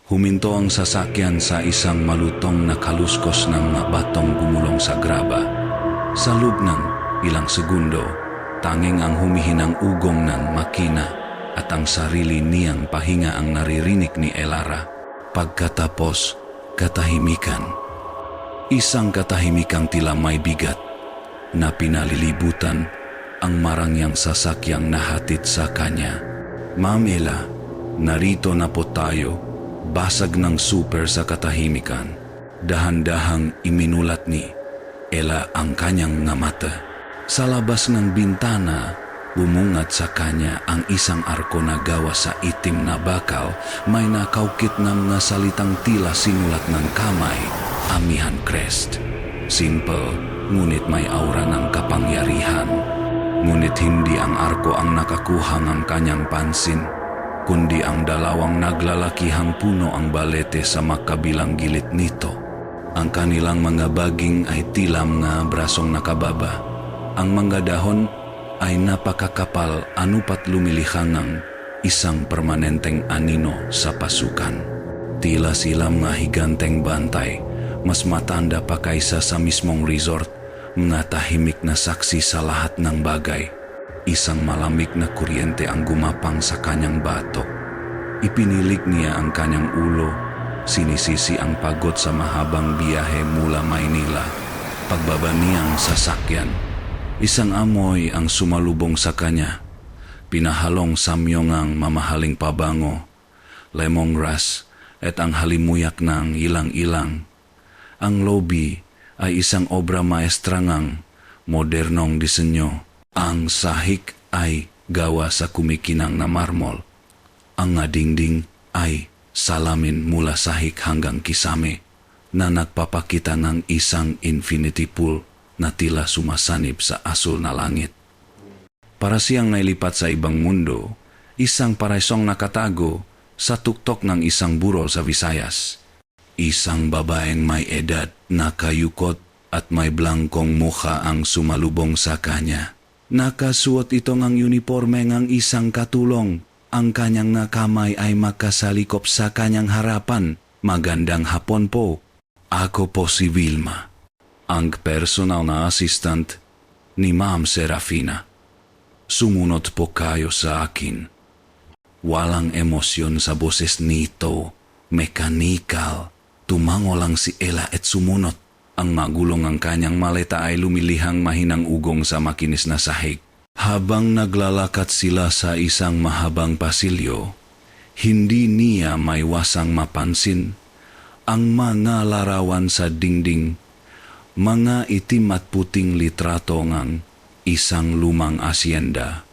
Huminto ang sasakyan sa isang malutong na kaluskos ng batong gumulong sa graba. Sa loob ng ilang segundo, tanging ang humihinang ugong ng makina at ang sarili niyang pahinga ang naririnig ni Elara. Pagkatapos, katahimikan. Isang katahimikang tila may bigat na pinalilibutan ang marangyang sasakyang nahatid sa kanya. Ma'am Ella, narito na po tayo. Basag ng super sa katahimikan. Dahan-dahang iminulat ni Ella ang kanyang nga mata. Sa labas ng bintana, bumungat sa kanya ang isang arko na gawa sa itim na bakal. May nakaukit ng nga salitang tila sinulat ng kamay, Amihan Crest. Simple, ngunit may aura ng kapangyarihan. Ngunit hindi ang arko ang nakakuha ng kanyang pansin, kundi ang dalawang naglalakihang puno ang balete sa makabilang gilid nito. Ang kanilang mga baging ay tila mga brasong nakababa. Ang mga dahon ay napakakapal, anupat lumilihang ng isang permanenteng anino sa pasukan. Tila sila mga higanteng bantay, mas matanda pa kaysa sa mismong resort, mga tahimik na saksi sa lahat ng bagay. Isang malamig na kuryente ang gumapang sa kanyang batok. Ipinilig niya ang kanyang ulo, sinisisi ang pagod sa mahabang biyahe mula Maynila. Pagbaba niyang sasakyan, isang amoy ang sumalubong sa kanya. Pinahalong samyongang mamahaling pabango, lemongrass at ang halimuyak ng ilang-ilang. Ang lobby ay isang obra maestra ngang modernong disenyo. Ang sahig ay gawa sa kumikinang na marmol. Ang nga dingding ay salamin mula sahig hanggang kisame na nagpapakita ng isang infinity pool na tila sumasanib sa asul na langit. Para siyang nailipat sa ibang mundo, isang paraisong nakatago sa tuktok ng isang burol sa Visayas. Isang babaeng may edad, nakayukot at may blangkong mukha ang sumalubong sa kanya. Nakasuot ito ng uniforme ng isang katulong. Ang kanyang nakamay ay makasalikop sa kanyang harapan. Magandang hapon po. Ako po si Vilma, ang personal na assistant ni Ma'am Serafina. Sumunod po kayo sa akin. Walang emosyon sa boses nito. Mekanikal. Tumango lang si Ella at sumunod. Ang magulong ang kanyang maleta ay lumilihang mahinang ugong sa makinis na sahig. Habang naglalakad sila sa isang mahabang pasilyo, hindi niya maiwasang mapansin ang mga larawan sa dingding, mga itim at puting litrato ng isang lumang asyenda,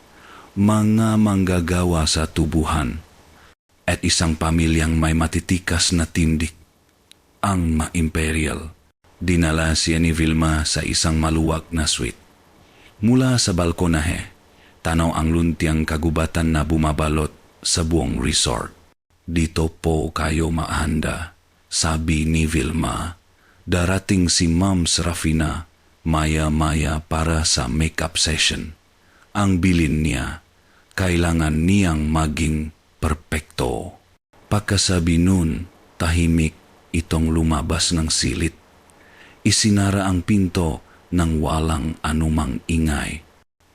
mga manggagawa sa tubuhan, at isang pamilyang may matitikas na tindig, ang ma-imperial. Dinala siya ni Vilma sa isang maluwag na suite. Mula sa balkonahe, tanaw ang luntiang kagubatan na bumabalot sa buong resort. Dito po kayo mahanda, sabi ni Vilma. Darating si Ma'am Serafina maya-maya para sa makeup session. Ang bilin niya, kailangan niyang maging perpekto. Pagkasabi nun, tahimik itong lumabas ng silid. Isinara ang pinto nang walang anumang ingay.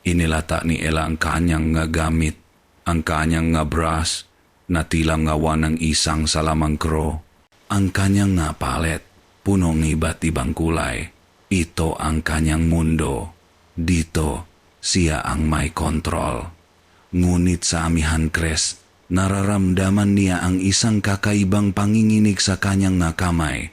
Inilata ni Ella ang kanyang nga gamit, ang kanyang nga brush na tila ngawa ng isang salamangkro, ang kanyang nga palet, punong iba't ibang kulay. Ito ang kanyang mundo. Dito, siya ang may kontrol. Ngunit sa Amihan Crest, nararamdaman niya ang isang kakaibang panginginig sa kanyang nga kamay.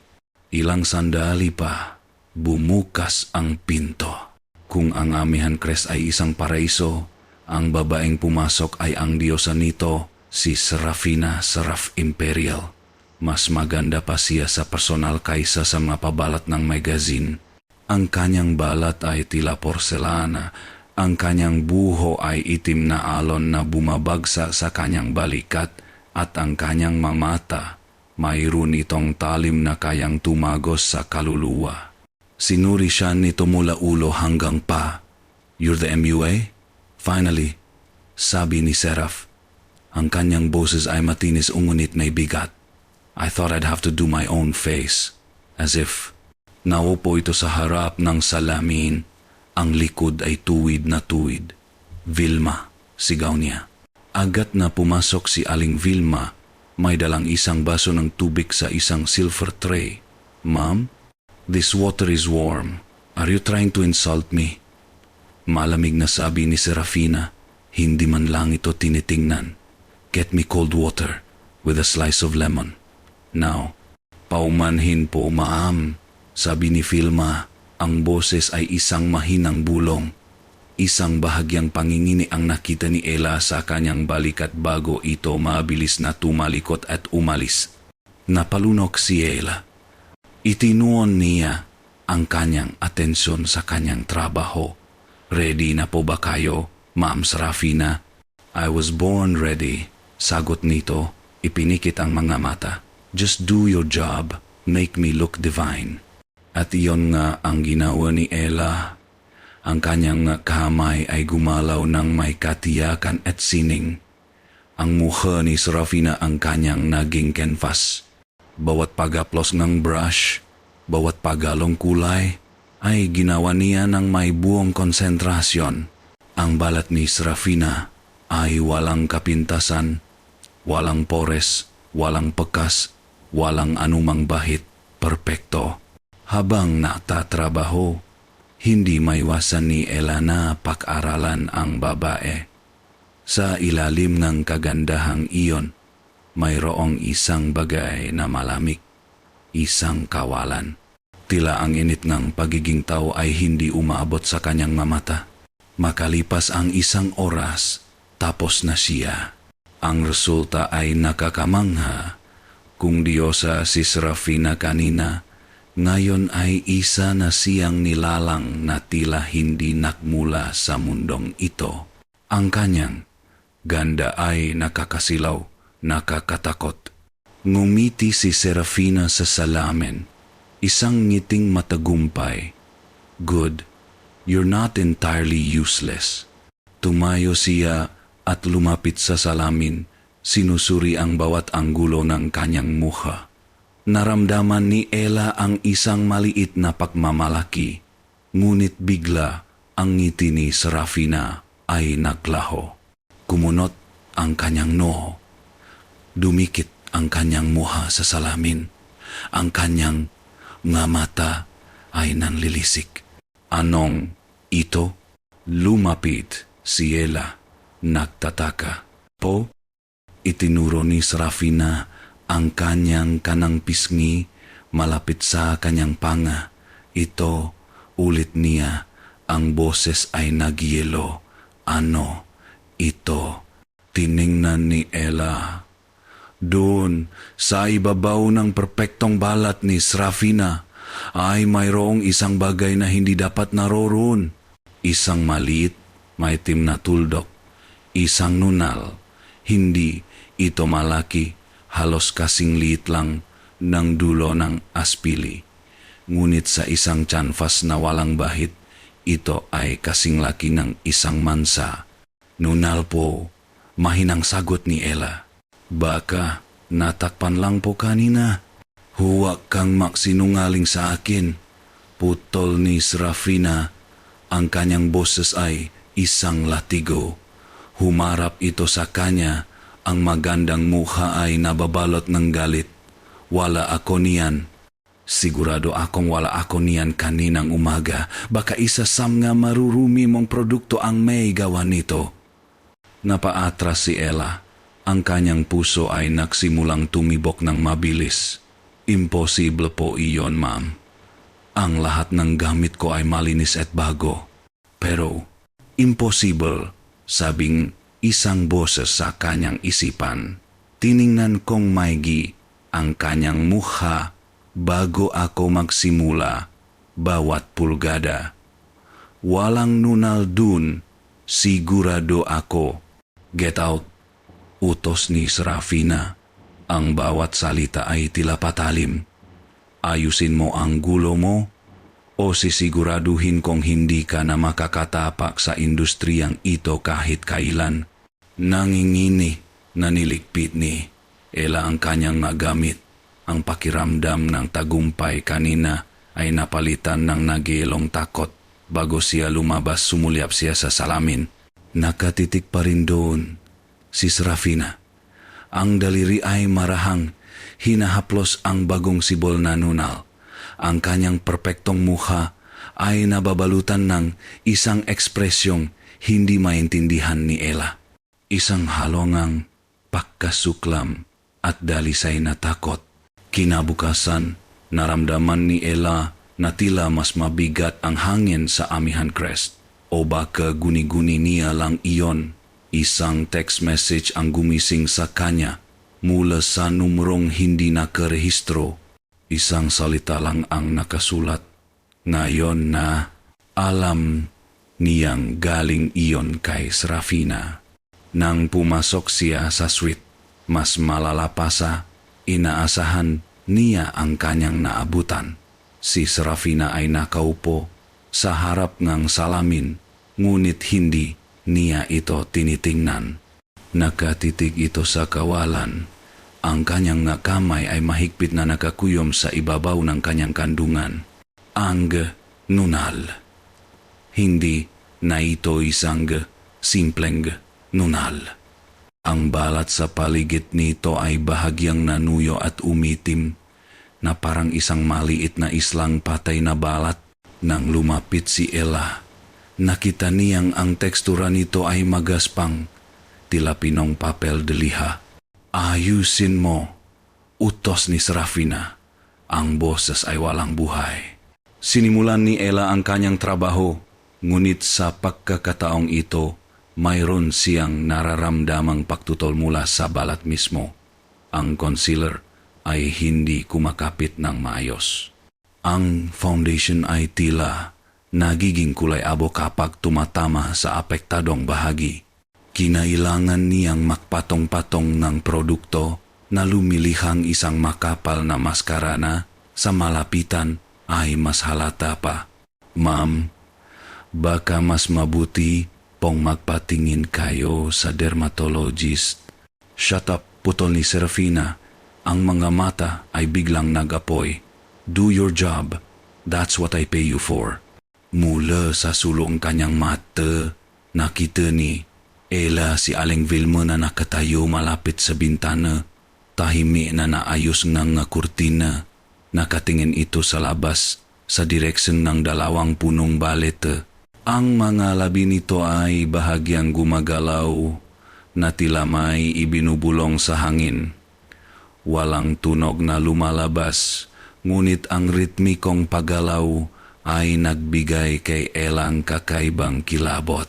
Ilang sandali pa, bumukas ang pinto. Kung ang Amihan Crest ay isang paraiso, ang babaeng pumasok ay ang diyosa nito, si Serafina Seraf Imperial. Mas maganda pa siya sa personal kaysa sa mga pabalat ng magazine. Ang kanyang balat ay tila porselana, ang kanyang buho ay itim na alon na bumabagsa sa kanyang balikat, at ang kanyang mamata, mayroon itong talim na kayang tumagos sa kaluluwa. Sinuri siya nito mula ulo hanggang pa. You're the MUA? Finally, sabi ni Seraph. Ang kanyang boses ay matinis ngunit may bigat. I thought I'd have to do my own face. As if naupo ito sa harap ng salamin. Ang likod ay tuwid na tuwid. Vilma, sigaw niya. Agad na pumasok si Aling Vilma. May dalang isang baso ng tubig sa isang silver tray. Ma'am, this water is warm. Are you trying to insult me? Malamig na sabi ni Serafina. Hindi man lang ito tinitingnan. Get me cold water with a slice of lemon. Now, paumanhin po, ma'am. Sabi ni Vilma, ang boses ay isang mahinang bulong. Isang bahagyang pangingini ang nakita ni Ella sa kanyang balikat bago ito mabilis na tumalikot at umalis. Napalunok si Ella. Itinuon niya ang kanyang atensyon sa kanyang trabaho. Ready na po ba kayo, Ma'am Serafina? I was born ready. Sagot nito, ipinikit ang mga mata. Just do your job, make me look divine. At iyon nga ang ginawa ni Ella. Ang kanyang kamay ay gumalaw ng may katiyakan at sining. Ang mukha ni Serafina ang kanyang naging canvas. Bawat pag-aplos ng brush, bawat pagalong kulay, ay ginawa niya ng may buong konsentrasyon. Ang balat ni Serafina ay walang kapintasan, walang pores, walang pekas, walang anumang bahid, perpekto. Habang natatrabaho, hindi maiwasan ni Ella na pag-aralan ang babae. Sa ilalim ng kagandahang iyon, mayroong isang bagay na malamig, isang kawalan. Tila ang init ng pagiging tao ay hindi umaabot sa kanyang mamata. Makalipas ang isang oras, tapos na siya. Ang resulta ay nakakamangha. Kung diyosa si Serafina kanina, ngayon ay isa na siyang nilalang na tila hindi nakmula sa mundong ito. Ang kanyang ganda ay nakakasilaw, nakakatakot. Ngumiti si Serafina sa salamin, isang ngiting matagumpay. Good, you're not entirely useless. Tumayo siya at lumapit sa salamin, sinusuri ang bawat anggulo ng kanyang mukha. Naramdaman ni Ella ang isang maliit na pagmamalaki, ngunit bigla ang ngiti ni Serafina ay naglaho. Kumunot ang kanyang noo. Dumikit ang kanyang mukha sa salamin. Ang kanyang nga mata ay nanlilisik. Anong ito? Lumapit si Ella, nagtataka. Po? Itinuro ni Serafina ang kanyang kanang pisngi malapit sa kanyang panga. Ito, ulit niya, ang boses ay nagyelo. Ano? Ito. Tiningnan ni Ella. Doon, sa ibabaw ng perpektong balat ni Serafina, ay mayroong isang bagay na hindi dapat naroroon. Isang maliit, maitim na tuldok. Isang nunal. Hindi ito malaki. Halos kasing liit lang ng dulo ng aspili. Ngunit sa isang canvas na walang bahid, ito ay kasing laki ng isang mansa. Nunal po, mahinang sagot ni Ella. Baka natakpan lang po kanina. Huwag kang maksinungaling sa akin. Putol ni Serafina. Ang kanyang boses ay isang latigo. Humarap ito sa kanya. Ang magandang mukha ay nababalot ng galit. Wala ako niyan. Sigurado akong wala ako niyan kaninang umaga. Baka isa sa mga marurumi mong produkto ang may gawa nito. Napaatras si Ella. Ang kanyang puso ay nagsimulang tumibok ng mabilis. Imposible po iyon, ma'am. Ang lahat ng gamit ko ay malinis at bago. Pero, impossible, sabing isang boses sa kanyang isipan. Tiningnan kong maigi ang kanyang mukha bago ako magsimula. Bawat pulgada. Walang nunal dun, sigurado ako. Get out, utos ni Serafina. Ang bawat salita ay tila patalim. Ayusin mo ang gulo mo o sisiguraduhin kong hindi ka na makakatapak sa industriyang ito kahit kailan. Nangingini na niligpit ni Ella ang kanyang nagamit. Ang pakiramdam ng tagumpay kanina ay napalitan ng nagilong takot. Bago siya lumabas, sumulyap siya sa salamin. Nakatitik pa rin doon si Serafina. Ang daliri ay marahang, hinahaplos ang bagong sibol na nunal. Ang kanyang perpektong mukha ay nababalutan ng isang ekspresyong hindi maintindihan ni Ella. Isang halongang pagkasuklam at dalisay na takot. Kinabukasan, naramdaman ni Ella na tila mas mabigat ang hangin sa Amihan Crest. O baka guni-guni niya lang iyon. Isang text message ang gumising sa kanya mula sa numrong hindi nakarehistro. Isang salita lang ang nakasulat. Ngayon na alam niyang galing iyon kay Serafina. Nang pumasok siya sa suite, mas malala pa sa inaasahan niya ang kanyang naabutan. Si Serafina ay nakaupo sa harap ng salamin, ngunit hindi niya ito tinitingnan. Nakatitig ito sa kawalan. Ang kanyang kamay ay mahigpit na nakakuyom sa ibabaw ng kanyang kandungan. Ang nunal. Hindi na ito isang simpleng nunal. Ang balat sa paligid nito ay bahagyang nanuyo at umitim na parang isang maliit na islang patay na balat. Nang lumapit si Ella, nakita niyang ang tekstura nito ay magaspang, tila pinong papel de liha. Ayusin mo, utos ni Serafina. Ang boses ay walang buhay. Sinimulan ni Ella ang kanyang trabaho, ngunit sa pagkakataong ito, mayroon siyang nararamdamang pagtutol mula sa balat mismo. Ang concealer ay hindi kumakapit ng maayos. Ang foundation ay tila nagiging kulay abo kapag tumatama sa apektadong bahagi. Kinailangan niyang magpatong-patong ng produkto na lumilihang isang makapal na maskara na sa malapitan ay mas halata pa. Ma'am, baka mas mabuti pong magpatingin kayo sa dermatologist. Shut up, putol ni Serafina. Ang mga mata ay biglang nag-apoy. Do your job. That's what I pay you for. Mula sa sulong kanyang mata, nakita ni Ella si Aling Vilma na nakatayo malapit sa bintana. Tahimik na naayos ng kurtina. Nakatingin ito sa labas, sa direksyon ng dalawang punong balete. Ang mga labi nito ay bahagyang gumagalaw na tila may ibinubulong sa hangin. Walang tunog na lumalabas, ngunit ang ritmikong paggalaw ay nagbigay kay Ella ang kakaibang kilabot.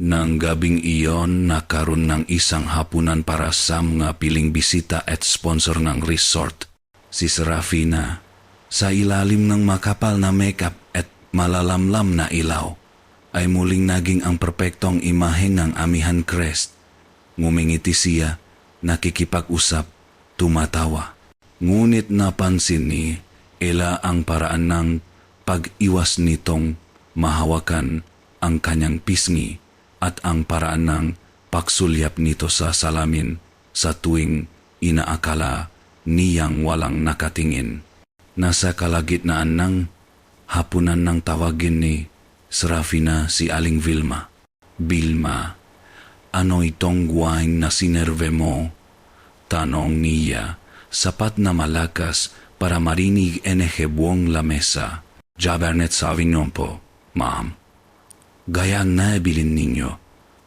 Nang gabing iyon, nakaroon ng isang hapunan para sa mga piling bisita at sponsor ng resort. Si Serafina, sa ilalim ng makapal na makeup at malalamlam na ilaw, ay muling naging ang perpektong imahe ng Amihan Crest. Ngumingiti siya, nakikipag-usap, tumatawa. Ngunit napansin ni Ella ang paraan ng pag-iwas nitong mahawakan ang kanyang pisngi at ang paraan ng pagsulyap nito sa salamin sa tuwing inaakala niyang walang nakatingin. Nasa kalagitnaan ng hapunan ng tawagin ni Serafina si Aling Vilma. Vilma, ano itong wine na sinerve mo? Tanong niya, sapat na malakas para marinig buong lamesa. Cabernet Sauvignon po, ma'am. Gaya ang nabilin ninyo,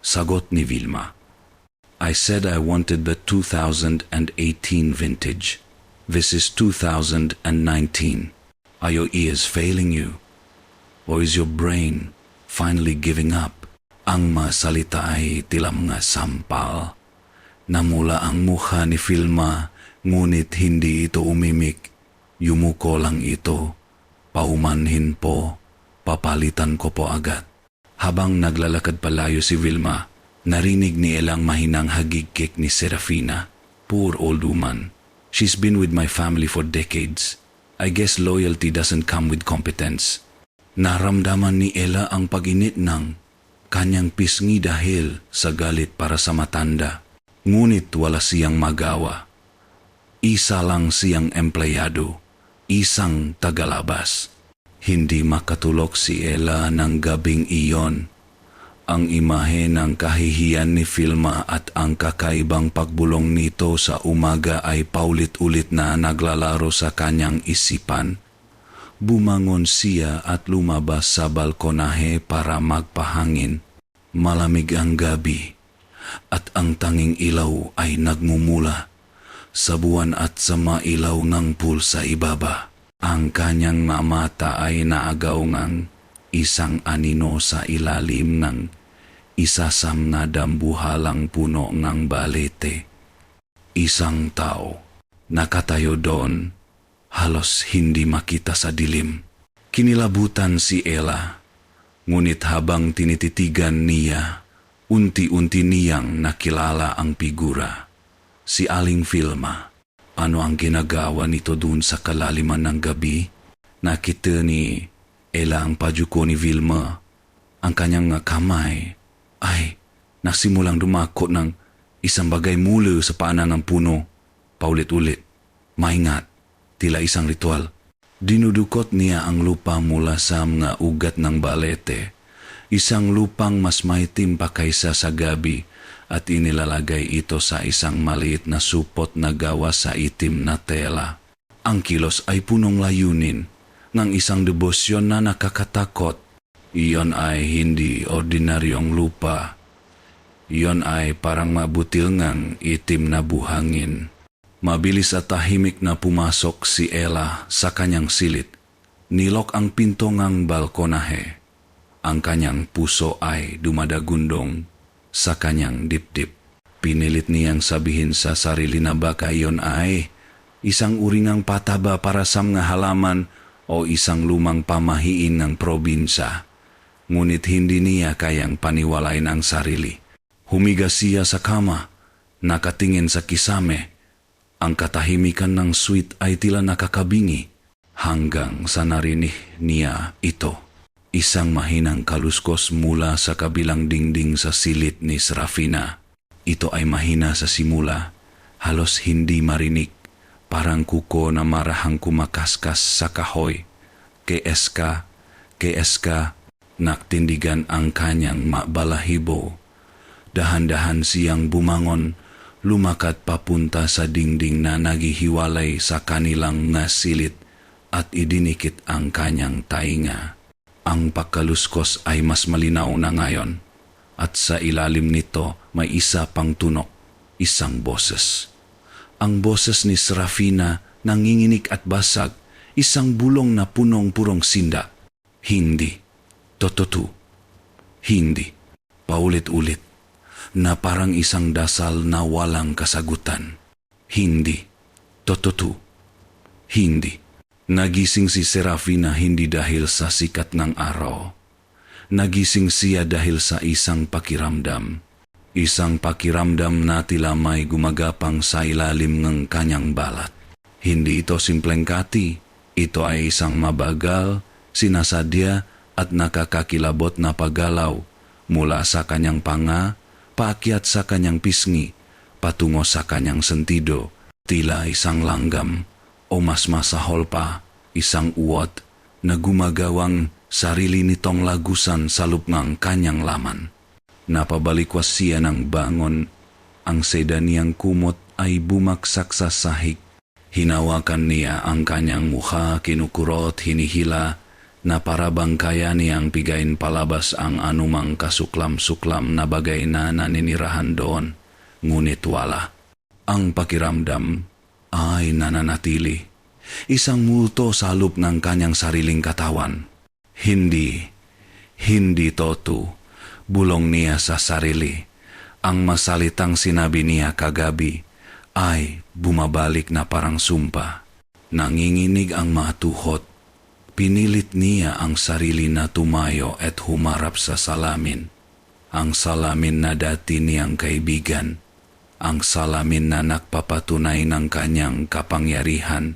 sagot ni Vilma. I said I wanted the 2018 vintage. This is 2019. Are your ears failing you? Or is your brain finally giving up? Ang masalita ay tila mga sampal. Namula ang mukha ni Vilma, ngunit hindi ito umimik. Yumuko lang ito. Paumanhin po, papalitan ko po agad. Habang naglalakad palayo si Vilma, narinig ni Ella ang mahinang hagigkik ni Serafina. Poor old woman. She's been with my family for decades. I guess loyalty doesn't come with competence. Naramdaman ni Ella ang pag-init ng kanyang pisngi dahil sa galit para sa matanda. Ngunit wala siyang magawa. Isa lang siyang empleyado, isang tagalabas. Hindi makatulog si Ella ng gabing iyon. Ang imahe ng kahihiyan ni Vilma at ang kakaibang pagbulong nito sa umaga ay paulit-ulit na naglalaro sa kanyang isipan. Bumangon siya at lumabas sa balkonahe para magpahangin. Malamig ang gabi at ang tanging ilaw ay nagmumula sa buwan at sa mailaw ng pool sa ibaba. Ang kanyang mata ay naagaw ngang isang anino sa ilalim ng isasam na dambuhalang puno ng balete. Isang tao nakatayo doon, halos hindi makita sa dilim. Kinilabutan si Ella, ngunit habang tinititigan niya, unti-unti niyang nakilala ang figura. Si Aling Vilma. Ano ang ginagawa nito dun sa kalaliman ng gabi? Nakita ni Ella ang pajuko ni Vilma. Ang kanyang kamay ay nasimulang dumako ng isang bagay mula sa paanan ng puno. Paulit-ulit, maingat, tila isang ritual. Dinudukot niya ang lupa mula sa mga ugat ng balete. Isang lupang mas maitim pa kaysa sa gabi at inilalagay ito sa isang maliit na supot na gawa sa itim na tela. Ang kilos ay punong layunin ng isang debosyon na nakakatakot. Iyon ay hindi ordinaryong lupa. Iyon ay parang mabutil ngang itim na buhangin. Mabilis at tahimik na pumasok si Ella sa kanyang silid. Nilok ang pinto ngang balkonahe. Ang kanyang puso ay dumadagundong sa kanyang dibdib. Pinilit niyang sabihin sa sarili na baka iyon ay isang uringang pataba para sa mga halaman o isang lumang pamahiin ng probinsya. Ngunit hindi niya kayang paniwalain ang sarili. Humiga siya sa kama, nakatingin sa kisame. Ang katahimikan ng suite ay tila nakakabingi hanggang sa narinig niya ito. Isang mahinang kaluskos mula sa kabilang dingding sa silid ni Serafina. Ito ay mahina sa simula, halos hindi marinig, parang kuko na marahang kumakaskas sa kahoy. Keeska, naktindigan ang kanyang mabalahibo. Dahan-dahan siyang bumangon, lumakad papunta sa dingding na naghihiwalay sa kanilang nga silid at idinikit ang kanyang tainga. Ang pagkaluskos ay mas malinaw na ngayon at sa ilalim nito may isa pang tunok, isang boses. Ang boses ni Serafina nanginginig at basag, isang bulong na punong-purong sinda. Hindi. Totoo. Hindi. Paulit-ulit na parang isang dasal na walang kasagutan. Hindi. Totoo. Hindi. Nagising si Serafina hindi dahil sa sikat ng araw. Nagising siya dahil sa isang pakiramdam. Isang pakiramdam na tila may gumagapang sa ilalim ng kanyang balat. Hindi ito simpleng kati. Ito ay isang mabagal, sinasadya at nakakakilabot na paggalaw mula sa kanyang panga, paakyat sa kanyang pisngi, patungo sa kanyang sentido. Tila isang langgam o mas masahol pa, isang uwat na gumagawang sarili nitong lagusan sa loob ng kanyang laman. Napabalikwas siya ng bangon. Ang seda niyang kumot ay bumaksak sa sahig. Hinawakan niya ang kanyang mukha, kinukurot, hinihila, na parabang kaya niyang pigain palabas ang anumang kasuklam-suklam na bagay na naninirahan doon. Ngunit wala. Ang pakiramdam ay nananatili. Isang multo sa loob ng kanyang sariling katawan. Hindi totoo. Bulong niya sa sarili. Ang masalitang sinabi niya kagabi ay bumabalik na parang sumpa. Nanginginig ang matuhot. Pinilit niya ang sarili na tumayo at humarap sa salamin. Ang salamin na dati niyang kaibigan. Ang salamin na nagpapatunay ng kanyang kapangyarihan,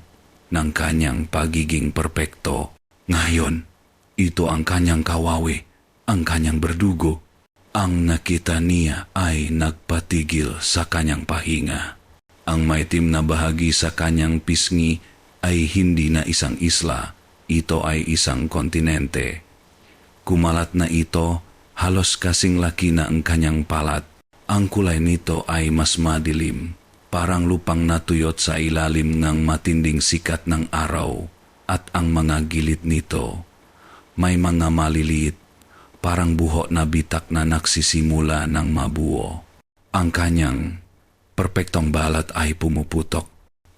ng kanyang pagiging perpekto. Ngayon, ito ang kanyang kawawi, ang kanyang berdugo. Ang nakita niya ay nagpatigil sa kanyang pahinga. Ang maitim na bahagi sa kanyang pisngi ay hindi na isang isla, ito ay isang kontinente. Kumalat na ito, halos kasing laki na ang kanyang palat. Ang kulay nito ay mas madilim, parang lupang natuyot sa ilalim ng matinding sikat ng araw, at ang mga gilid nito may mga maliliit, parang buho na bitak na nagsisimula ng mabuo. Ang kanyang perpektong balat ay pumuputok.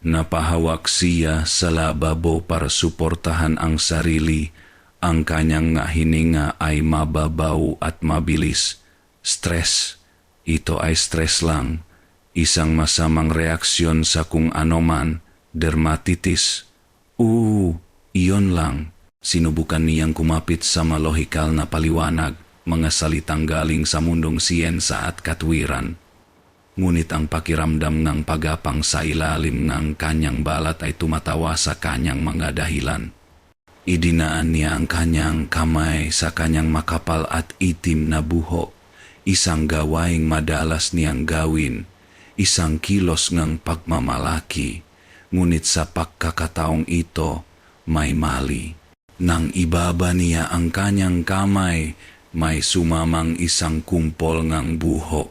Napahawak siya sa lababo para suportahan ang sarili. Ang kanyang hininga ay mababaw at mabilis. Stress. Ito ay stress lang. Isang masamang reaksyon sa kung ano man. Dermatitis. Iyon lang. Sinubukan niyang kumapit sa malohikal na paliwanag, mga salitang galing sa mundong siyensa at katwiran. Ngunit ang pakiramdam ng pagapang sa ilalim ng kanyang balat ay tumatawa sa kanyang mga dahilan. Idinaan niya ang kanyang kamay sa kanyang makapal at itim na buhok, isang gawaing madalas niyang gawin, isang kilos ng pagmamalaki, ngunit sa pagkakataong ito may mali. Nang ibaba niya ang kanyang kamay, may sumamang isang kumpol ng buhok.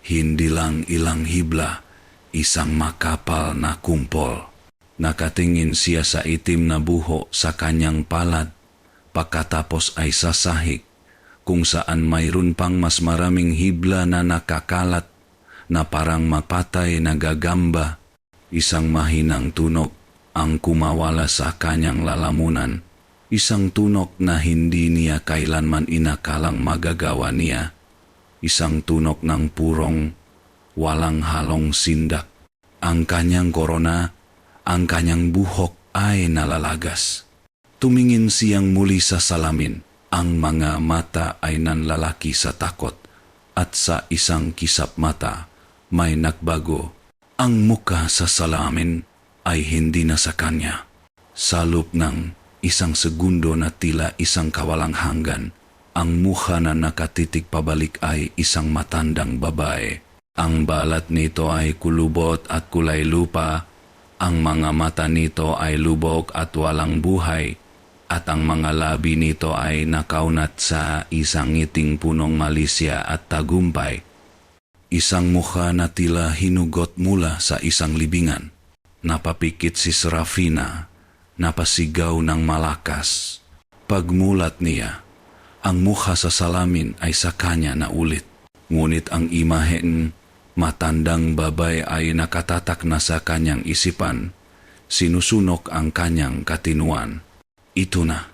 Hindi lang ilang hibla, isang makapal na kumpol. Nakatingin siya sa itim na buhok sa kanyang palad, pagkatapos ay sasahig, kung saan mayroon pang mas maraming hibla na nakakalat, na parang mapatay na gagamba. Isang mahinang tunog ang kumawala sa kanyang lalamunan. Isang tunog na hindi niya kailanman inakalang magagawa niya. Isang tunog ng purong, walang halong sindak. Ang kanyang korona, ang kanyang buhok ay nalalagas. Tumingin siyang muli sa salamin. Ang mga mata ay nanlalaki sa takot. At sa isang kisap mata, may nagbago. Ang muka sa salamin ay hindi na sa kanya. Sa loob ng isang segundo na tila isang kawalang hanggan, ang mukha na nakatitig pabalik ay isang matandang babae. Ang balat nito ay kulubot at kulay lupa, ang mga mata nito ay lubog at walang buhay, at ang mga labi nito ay nakaunat sa isang ngiting punong malisya at tagumpay. Isang mukha na tila hinugot mula sa isang libingan. Napapikit si Serafina, napasigaw ng malakas. Pagmulat niya, ang mukha sa salamin ay sa kanya na ulit. Ngunit ang imahen, matandang babay ay nakatatak na sa kanyang isipan. Sinusunok ang kanyang katinuan. Ito na,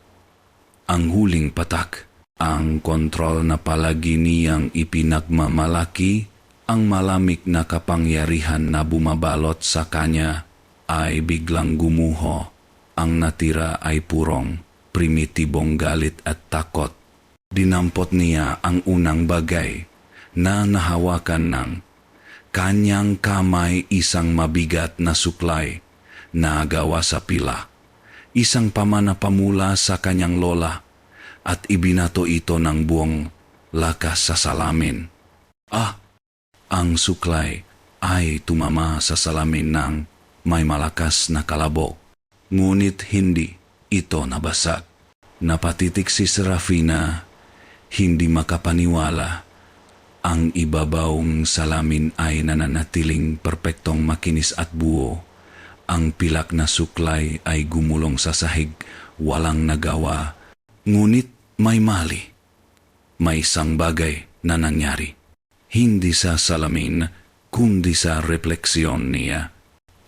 ang huling patak. Ang kontrol na palagi niyang ipinagmamalaki, ang malamig na kapangyarihan na bumabalot sa kanya ay biglang gumuho. Ang natira ay purong, primitibong galit at takot. Dinampot niya ang unang bagay na nahawakan ng kanyang kamay, isang mabigat na suklay na gawa sa pila. Isang pamanapamula sa kanyang lola at ibinato ito ng buong lakas sa salamin. Ang suklay ay tumama sa salamin ng may malakas na kalabog. Ngunit hindi ito nabasag. Napatitik si Serafina, hindi makapaniwala. Ang ibabawong salamin ay nananatiling perpektong makinis at buo. Ang pilak na suklay ay gumulong sa sahig, walang nagawa. Ngunit may mali. May isang bagay na nangyari. Hindi sa salamin, kundi sa refleksyon niya.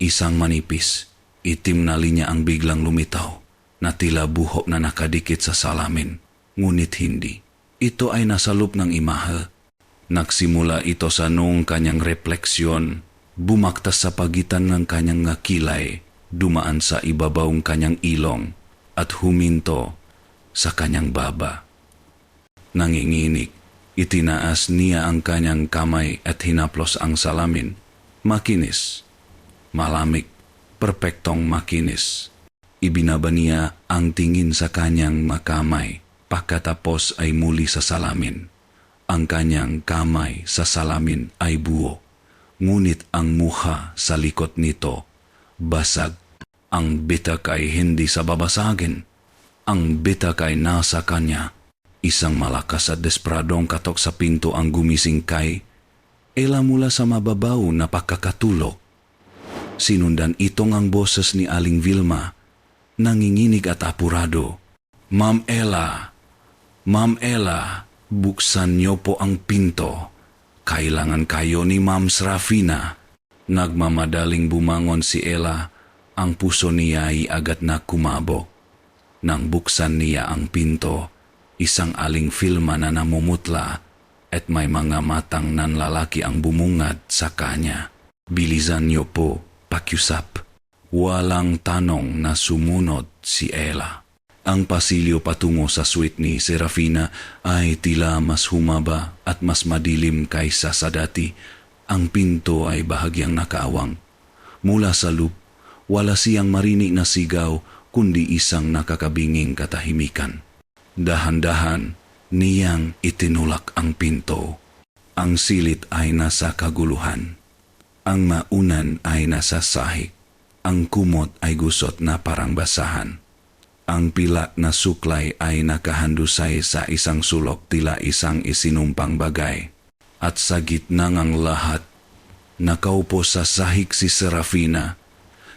Isang manipis, itim na linya ang biglang lumitaw, na tila buhok na nakadikit sa salamin. Ngunit hindi. Ito ay nasa loob ng imahe. Nagsimula ito sa noong kanyang refleksyon, bumaktas sa pagitan ng kanyang kilay, dumaan sa ibabawong kanyang ilong, at huminto sa kanyang baba. Nanginginig, itinaas niya ang kanyang kamay at hinaplos ang salamin. Makinis, malamig, perpektong makinis. Ibinaba niya ang tingin sa kanyang makamay, pagkatapos ay muli sa salamin. Ang kanyang kamay sa salamin ay buo, Ngunit ang muha sa likod nito, basag. Ang bitak ay hindi sa babasagin. Ang bitak ay nasa kanya. Isang malakas at despradong katok sa pinto ang gumising kay Ella mula sa mababaw na pagkakatulog. Sinundan itong ang boses ni Aling Vilma, nanginginig at apurado. Ma'am Ella! Ma'am Ella! Buksan niyo po ang pinto. Kailangan kayo ni Ma'am Serafina. Nagmamadaling bumangon si Ella. Ang puso niya ay agad na kumabog. Nang buksan niya ang pinto, isang Aling Vilma na namumutla at may mga matang nanlalaki ang bumungad sa kanya. Bilisan niyo po, pakiusap. Walang tanong na sumunod si Ella. Ang pasilyo patungo sa suite ni Serafina ay tila mas humaba at mas madilim kaysa sa dati. Ang pinto ay bahagyang nakaawang. Mula sa loop, wala siyang marinig na sigaw kundi isang nakakabinging katahimikan. Dahan-dahan, niyang itinulak ang pinto. Ang silit ay nasa kaguluhan. Ang maunan ay nasa sahig. Ang kumot ay gusot na parang basahan. Ang pilat na suklay ay nakahandusay sa isang sulok tila isang isinumpang bagay. At sa gitna ng lahat, nakaupo sa sahig si Serafina,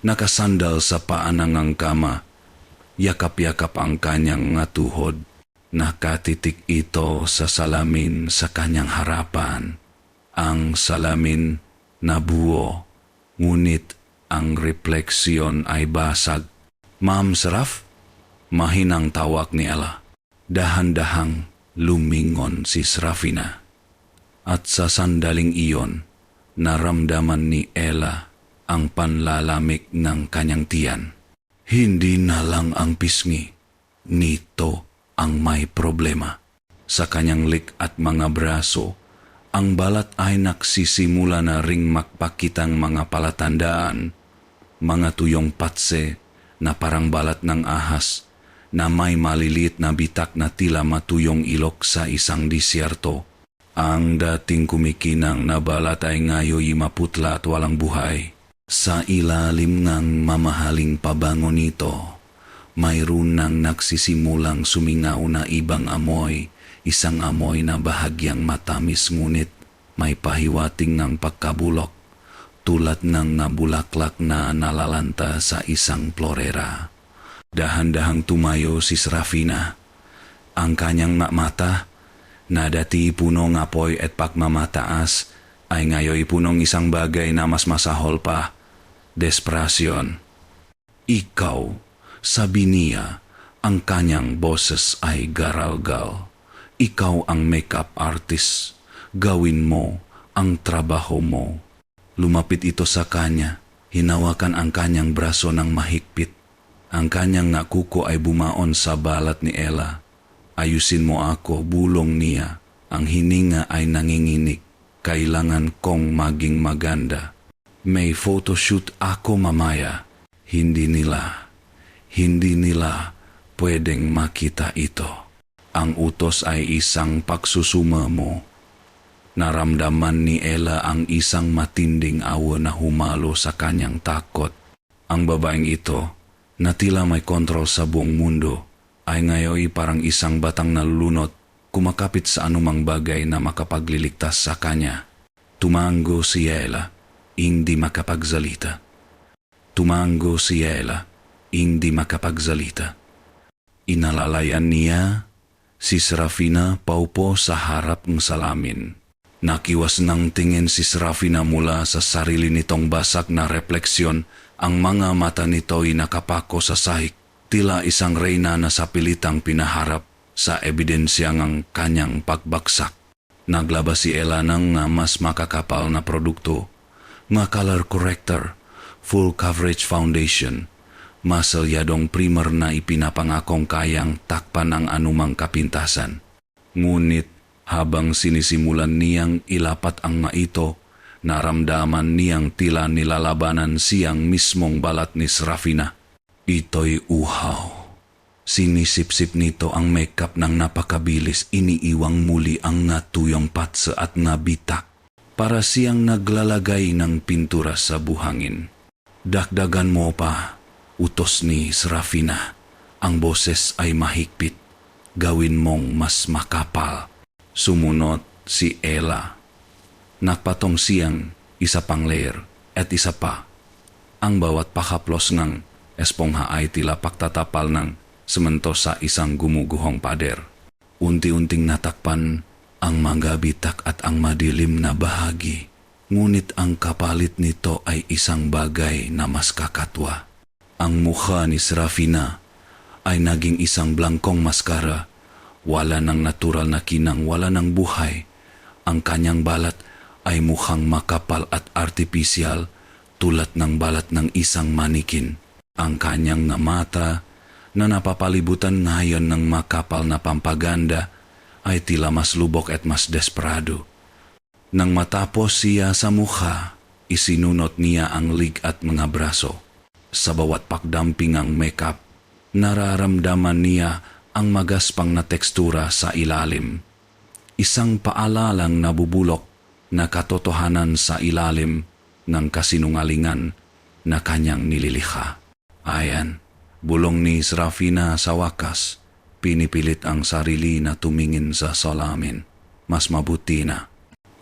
nakasandal sa paanan ng kama. Yakap-yakap ang kanyang nga tuhod. Nakatitik ito sa salamin sa kanyang harapan. Ang salamin nabuo, ngunit ang refleksyon ay basag. Ma'am Seraf? Mahinang tawag ni Ella. Dahan-dahang lumingon si Serafina. At sa sandaling iyon, naramdaman ni Ella ang panlalamig ng kanyang tiyan. Hindi na lang ang pisngi, nito ang may problema. Sa kanyang lik at mga braso, ang balat ay nagsisimula na ring magpakitang mga palatandaan, mga tuyong patse na parang balat ng ahas na may maliliit na bitak na tila matuyong ilok sa isang disyerto. Ang dating kumikinang na balat ay ngayoy maputla at walang buhay. Sa ilalim ng mamahaling pabango nito, mayroon nang nagsisimulang sumingaw na ibang amoy, isang amoy na bahagyang matamis ngunit may pahiwating ng pagkabulok, tulad ng nabulaklak na nalalanta sa isang florera. Dahan-dahang tumayo si Serafina. Ang kanyang mata, na dati punong apoy at pagmamataas, ay ngayoy punong isang bagay na mas masahol pa, desperasyon. Ikaw, sabi niya, ang kanyang boses ay garalgal. Ikaw ang makeup artist. Gawin mo ang trabaho mo. Lumapit ito sa kanya, hinawakan ang kanyang braso ng mahigpit. Ang kanyang nakuko ay bumaon sa balat ni Ella. Ayusin mo ako, bulong niya. Ang hininga ay nanginginig. Kailangan kong maging maganda. May photoshoot ako mamaya. Hindi nila pwedeng makita ito. Ang utos ay isang pagsusuma mo. Naramdaman ni Ella ang isang matinding awa na humalo sa kanyang takot. Ang babaeng ito, na tila may kontrol sa buong mundo, ay ngayoy parang isang batang nalulunod, kumakapit sa anumang bagay na makapagliligtas sa kanya. Tumango si Ella, hindi makapagsalita. Tumango si Ella, hindi makapagsalita. Inalalayan niya si Serafina paupo sa harap ng salamin. Nakiwas ng tingin si Serafina mula sa sarili nitong basag na refleksyon. Ang mga mata nito'y nakapako sa sahig, tila isang reyna na sa pilitang pinaharap sa ebidensya ng kanyang pagbagsak. Naglabas si Ella ng mas makakapal na produkto, mga color corrector, full coverage foundation, masalyadong primer na ipinapangakong kayang takpan ang anumang kapintasan. Ngunit habang sinisimulan niyang ilapat ang maito, naramdaman niyang tila nilalabanan siyang mismong balat ni Serafina. Ito'y uhaw. Sinisip-sip nito ang makeup ng napakabilis, iniiwang muli ang natuyong patsa at nabitak. para siyang naglalagay ng pintura sa buhangin. Dakdagan mo pa, utos ni Serafina. Ang boses ay mahigpit. Gawin mong mas makapal. Sumunod si Ella. Nakpatong siyang isa pang layer at isa pa. Ang bawat pakaplos ng espongha ay tila pagtatapal ng semento sa isang gumuguhong pader. Unti-unting natakpan ang mga bitak at ang madilim na bahagi. Ngunit ang kapalit nito ay isang bagay na mas kakatwa. Ang mukha ni Serafina ay naging isang blangkong maskara. Wala ng natural na kinang, wala ng buhay. Ang kanyang balat ay mukhang makapal at artipisyal tulad ng balat ng isang manikin. Ang kanyang nga mata na napapalibutan ngayon ng makapal na pampaganda ay tila mas lubok at mas desperado. Nang matapos siya sa mukha, isinunot niya ang lig at mga braso. Sa bawat pagdamping ang makeup, nararamdaman niya ang magaspang na tekstura sa ilalim. Isang paalalang nabubulok na katotohanan sa ilalim ng kasinungalingan na kanyang nililikha. Ayan, bulong ni Serafina sa wakas. Pinipilit ang sarili na tumingin sa salamin. Mas mabuti na.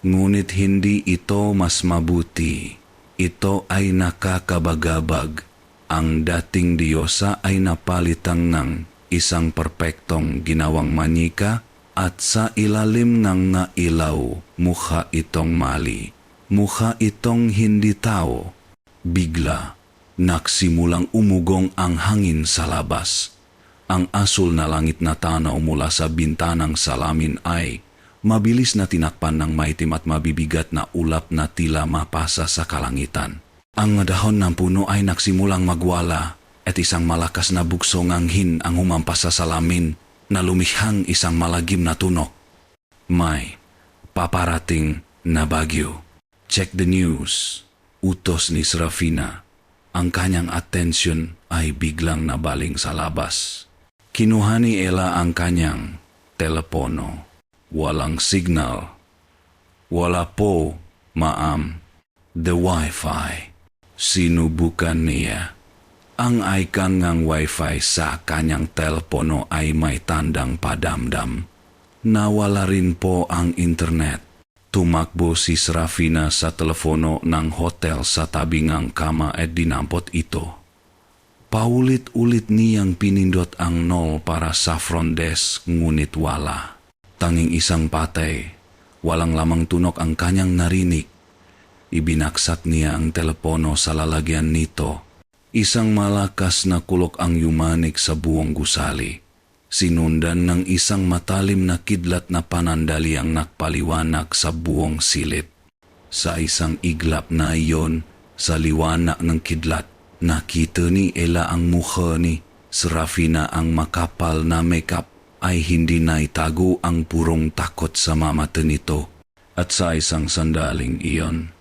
Ngunit hindi ito mas mabuti. Ito ay nakakabagabag. Ang dating diyosa ay napalitan ng isang perpektong ginawang manika at sa ilalim ng nga ilaw, mukha itong mali. Mukha itong hindi tao. Bigla, nagsimulang umugong ang hangin sa labas. Ang asul na langit na tanaw mula sa bintanang salamin ay mabilis na tinakpan ng maitim at mabibigat na ulap na tila mapasa sa kalangitan. Ang dahon ng puno ay nagsimulang magwala at isang malakas na buksong anghin ang humampas sa salamin na lumihang isang malagim na tunok. May paparating na bagyo. Check the news. Utos ni Serafina. Ang kanyang atensyon ay biglang nabaling sa labas. Kinuha ni Ella ang kanyang telepono. Walang signal. Wala po, ma'am. The Wi-Fi. Sinubukan niya. Ang icon ng Wi-Fi sa kanyang telepono ay may tandang padamdam. Nawala rin po ang internet. Tumakbo si Serafina sa telepono ng hotel sa tabingang kama at dinampot ito. Paulit-ulit niyang pinindot ang 0 para sa front desk ngunit wala. Tanging isang patay. Walang lamang tunok ang kanyang narinig. Ibinaksak niya ang telepono sa lalagyan nito. Isang malakas na kulok ang yumanik sa buong gusali. Sinundan ng isang matalim na kidlat na panandali ang nakpaliwanag sa buong silid. Sa isang iglap na iyon, sa liwanag ng kidlat, nakita ni Ella ang mukha ni Serafina. Ang makapal na makeup ay hindi naitago ang purong takot sa mamata nito. At sa isang sandaling iyon,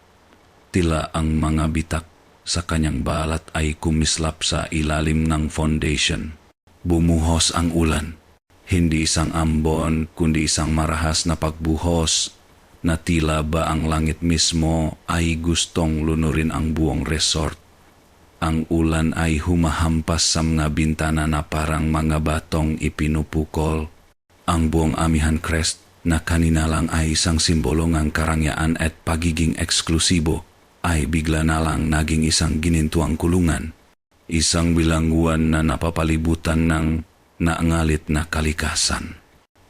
tila ang mga bitak sa kanyang balat ay kumislap sa ilalim ng foundation. Bumuhos ang ulan. Hindi isang ambon kundi isang marahas na pagbuhos na tila ba ang langit mismo ay gustong lunurin ang buong resort. Ang ulan ay humahampas sa mga bintana na parang mga batong ipinupukol. Ang buong amihan crest na kanina lang ay isang simbolo ng karangyaan at pagiging eksklusibo ay bigla na lang naging isang ginintuang kulungan. Isang bilangguan na napapalibutan ng naangalit na kalikasan.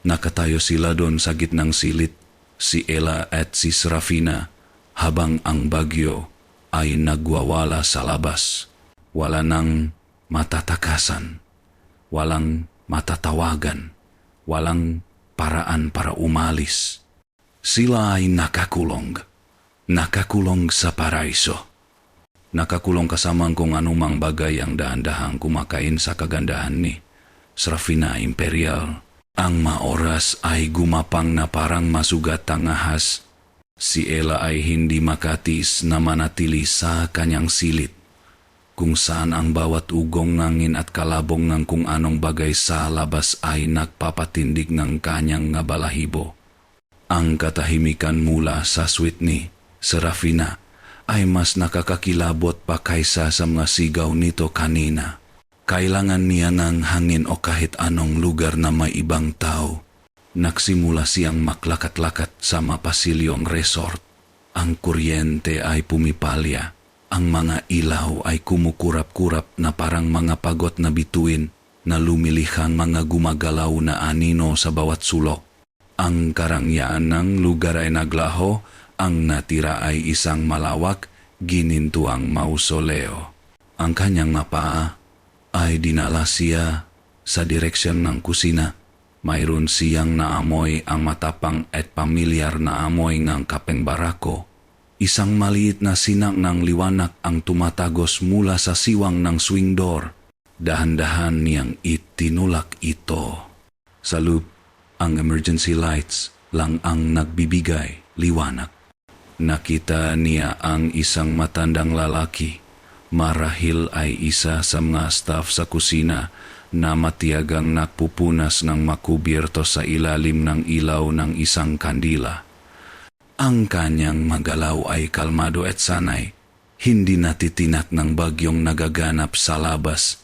Nakatayo sila doon sa gitnang silid, si Ella at si Serafina, habang ang bagyo ay nagwawala sa labas. Wala nang matatakasan, walang matatawagan, walang paraan para umalis. Sila ay nakakulong sa paraiso. Nakakulong kasama kung anumang bagay ang dahan-dahang kumakain sa kagandahan ni Serafina Imperial. Ang maoras ay gumapang na parang masugat ang ahas. Si Ella ay hindi makatis na manatili sa kanyang silid, kung saan ang bawat ugong ngangin at kalabong ng kung anong bagay sa labas ay nagpapatindig ng kanyang nga balahibo. Ang katahimikan mula sa suite ni Serafina ay mas nakakakilabot pa kaysa sa mga sigaw nito kanina. Kailangan niya ng hangin o kahit anong lugar na may ibang tao. Nagsimula siyang maklakat-lakat sa mapasilyong resort. Ang kuryente ay pumipalya. Ang mga ilaw ay kumukurap-kurap na parang mga pagod na bituin na lumilihang mga gumagalaw na anino sa bawat sulok. Ang karangyaan ng lugar ay naglaho, ang natira ay isang malawak, ginintuang mausoleo. Ang kanyang mapaa ay dinala siya sa direksyon ng kusina. Mayroon siyang naamoy ang matapang at pamilyar na amoy ng kapeng barako. Isang maliit na sinang ng liwanag ang tumatagos mula sa siwang ng swing door. Dahan-dahan niyang itinulak ito. Sa loob, ang emergency lights lang ang nagbibigay liwanag. Nakita niya ang isang matandang lalaki. Marahil ay isa sa mga staff sa kusina na matiyagang nagpupunas ng makubierto sa ilalim ng ilaw ng isang kandila. Ang kanyang magalaw ay kalmado at sanay, hindi natitinak ng bagyong nagaganap sa labas.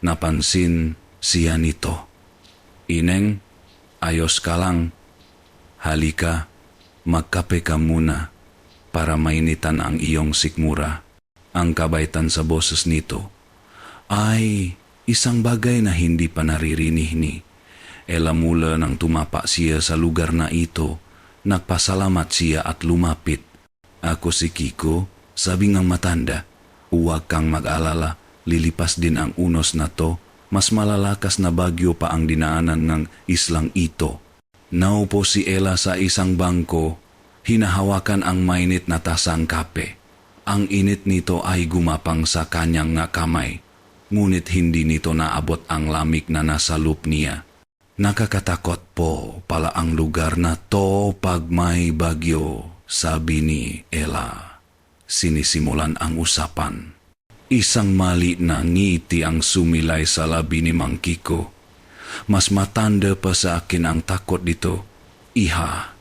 Napansin siya nito. "Ineng, ayos ka lang. Halika, magkape ka muna para mainitan ang iyong sikmura." Ang kabaitan sa boses nito ay isang bagay na hindi pa naririnig ni Ella. Mula nang tumapa siya sa lugar na ito, nagpasalamat siya at lumapit. "Ako si Kiko," sabi ng matanda. "Huwag kang mag-alala, lilipas din ang unos na to. Mas malalakas na bagyo pa ang dinaanan ng islang ito." Naupo si Ella sa isang bangko, hinahawakan ang mainit na tasang kape. Ang init nito ay gumapang sa kanyang kamay, ngunit hindi nito naabot ang lamig na nasa loob niya. "Nakakatakot po pala ang lugar na to pag may bagyo," sabi ni Ella. Sinisimulan ang usapan. Isang mali na ngiti ang sumilay sa labi ni Mang Kiko. "Mas matanda pa sa akin ang takot dito. Iha,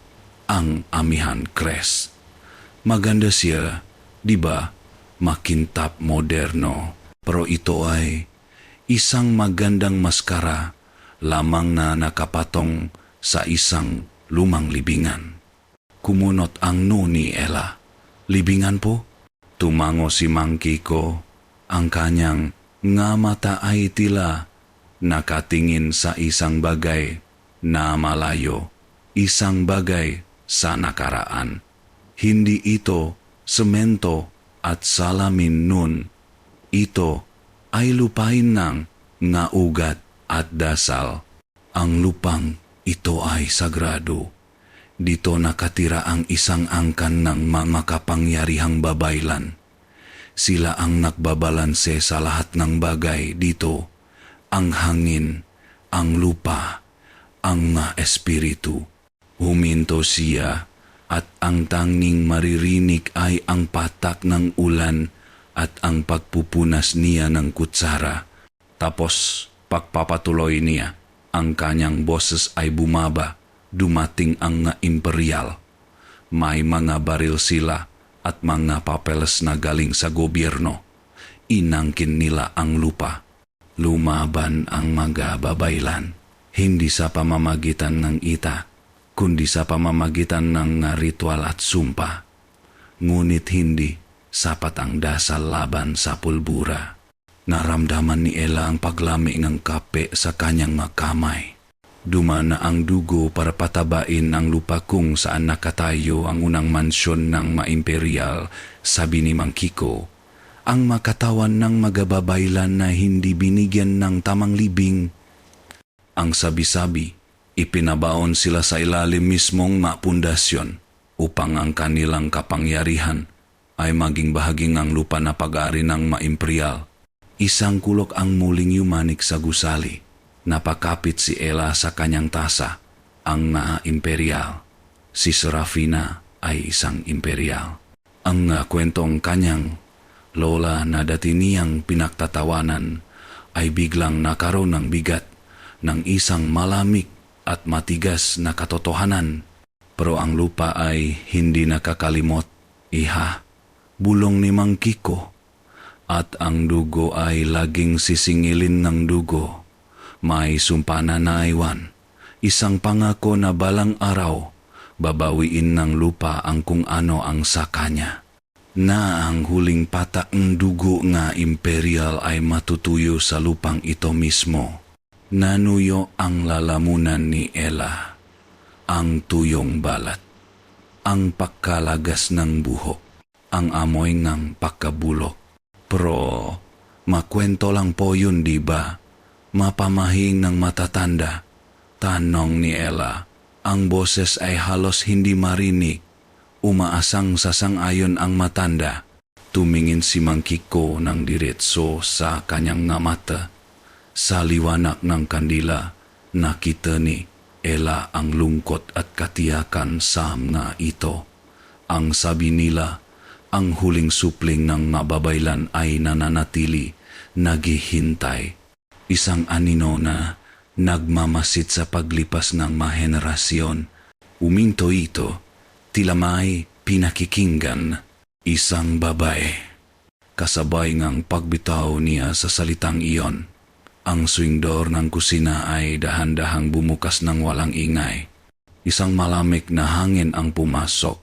ang amihan Cres. Maganda siya, di ba? Makintap moderno. Pero ito ay isang magandang maskara lamang na nakapatong sa isang lumang libingan." Kumunot ang no ni Ella. "Libingan po?" Tumango si Mang Kiko. Ang kanyang nga mata ay tila nakatingin sa isang bagay na malayo, isang bagay sa nakaraan. Hindi ito semento at salamin nun. Ito ay lupain ng nga ugat at dasal. Ang lupang ito ay sagrado. Dito nakatira ang isang angkan ng mga kapangyarihang babaylan. Sila ang nagbabalanse sa lahat ng bagay dito. Ang hangin, ang lupa, ang mga espiritu. Huminto siya at ang tanging maririnig ay ang patak ng ulan at ang pagpupunas niya ng kutsara. Tapos pagpapatuloy niya, ang kanyang boses ay bumaba. Dumating ang imperial. May mga baril sila at mga papeles na galing sa gobyerno. Inangkin nila ang lupa. Lumaban ang mga babaylan, hindi sa pamamagitan ng ita, kundi sa pamamagitan ng ritual at sumpa. Ngunit hindi sapat ang dasal laban sa pulbura. Naramdaman ni Ella ang paglami ng kape sa kanyang makamay. Dumana ang dugo para patabain ang lupa kung saan nakatayo ang unang mansyon ng maimperial, sabi ni Mang Kiko. Ang makatawan ng magababaylan na hindi binigyan ng tamang libing. Ang sabi-sabi, ipinabaon sila sa ilalim mismong mapundasyon upang ang kanilang kapangyarihan ay maging bahaging ang lupa na pag-ari ng maimperial. Isang kulok ang muling yumanik sa gusali. Napakapit si Ella sa kanyang tasa, ang imperial. Si Serafina ay isang imperial. Ang kwentong kanyang lola na dati niyang pinagtatawanan ay biglang nakaroon ng bigat ng isang malamig at matigas na katotohanan. Pero ang lupa ay hindi nakakalimot, iha, bulong ni Mang Kiko. At ang dugo ay laging sisingilin ng dugo. May sumpana na iwan, isang pangako na balang araw, babawiin ng lupa ang kung ano ang sa kanya. Na ang huling patak ng dugo nga imperial ay matutuyo sa lupang ito mismo. Nanuyo ang lalamunan ni Ella, ang tuyong balat, ang pagkalagas ng buhok, ang amoy ng pagkabulok. Pero, makwento lang po yun, di ba? Mapamahing ng matatanda. Tanong ni Ella. Ang boses ay halos hindi marinig. Umaasang sasang-ayon ang matanda. Tumingin si Mang Kiko ng diretso sa kanyang nga mata. Sa liwanag ng kandila, nakita ni Ella ang lungkot at katiyakan sa nga ito. Ang sabi nila, ang huling supling ng mababaylan ay nananatili, naghihintay. Isang anino na nagmamasid sa paglipas ng mahenerasyon. Uminto ito, tila may pinakikinggan. Isang babae. Kasabay ngang pagbitaw niya sa salitang iyon. Ang swing door ng kusina ay dahan-dahang bumukas ng walang ingay. Isang malamig na hangin ang pumasok.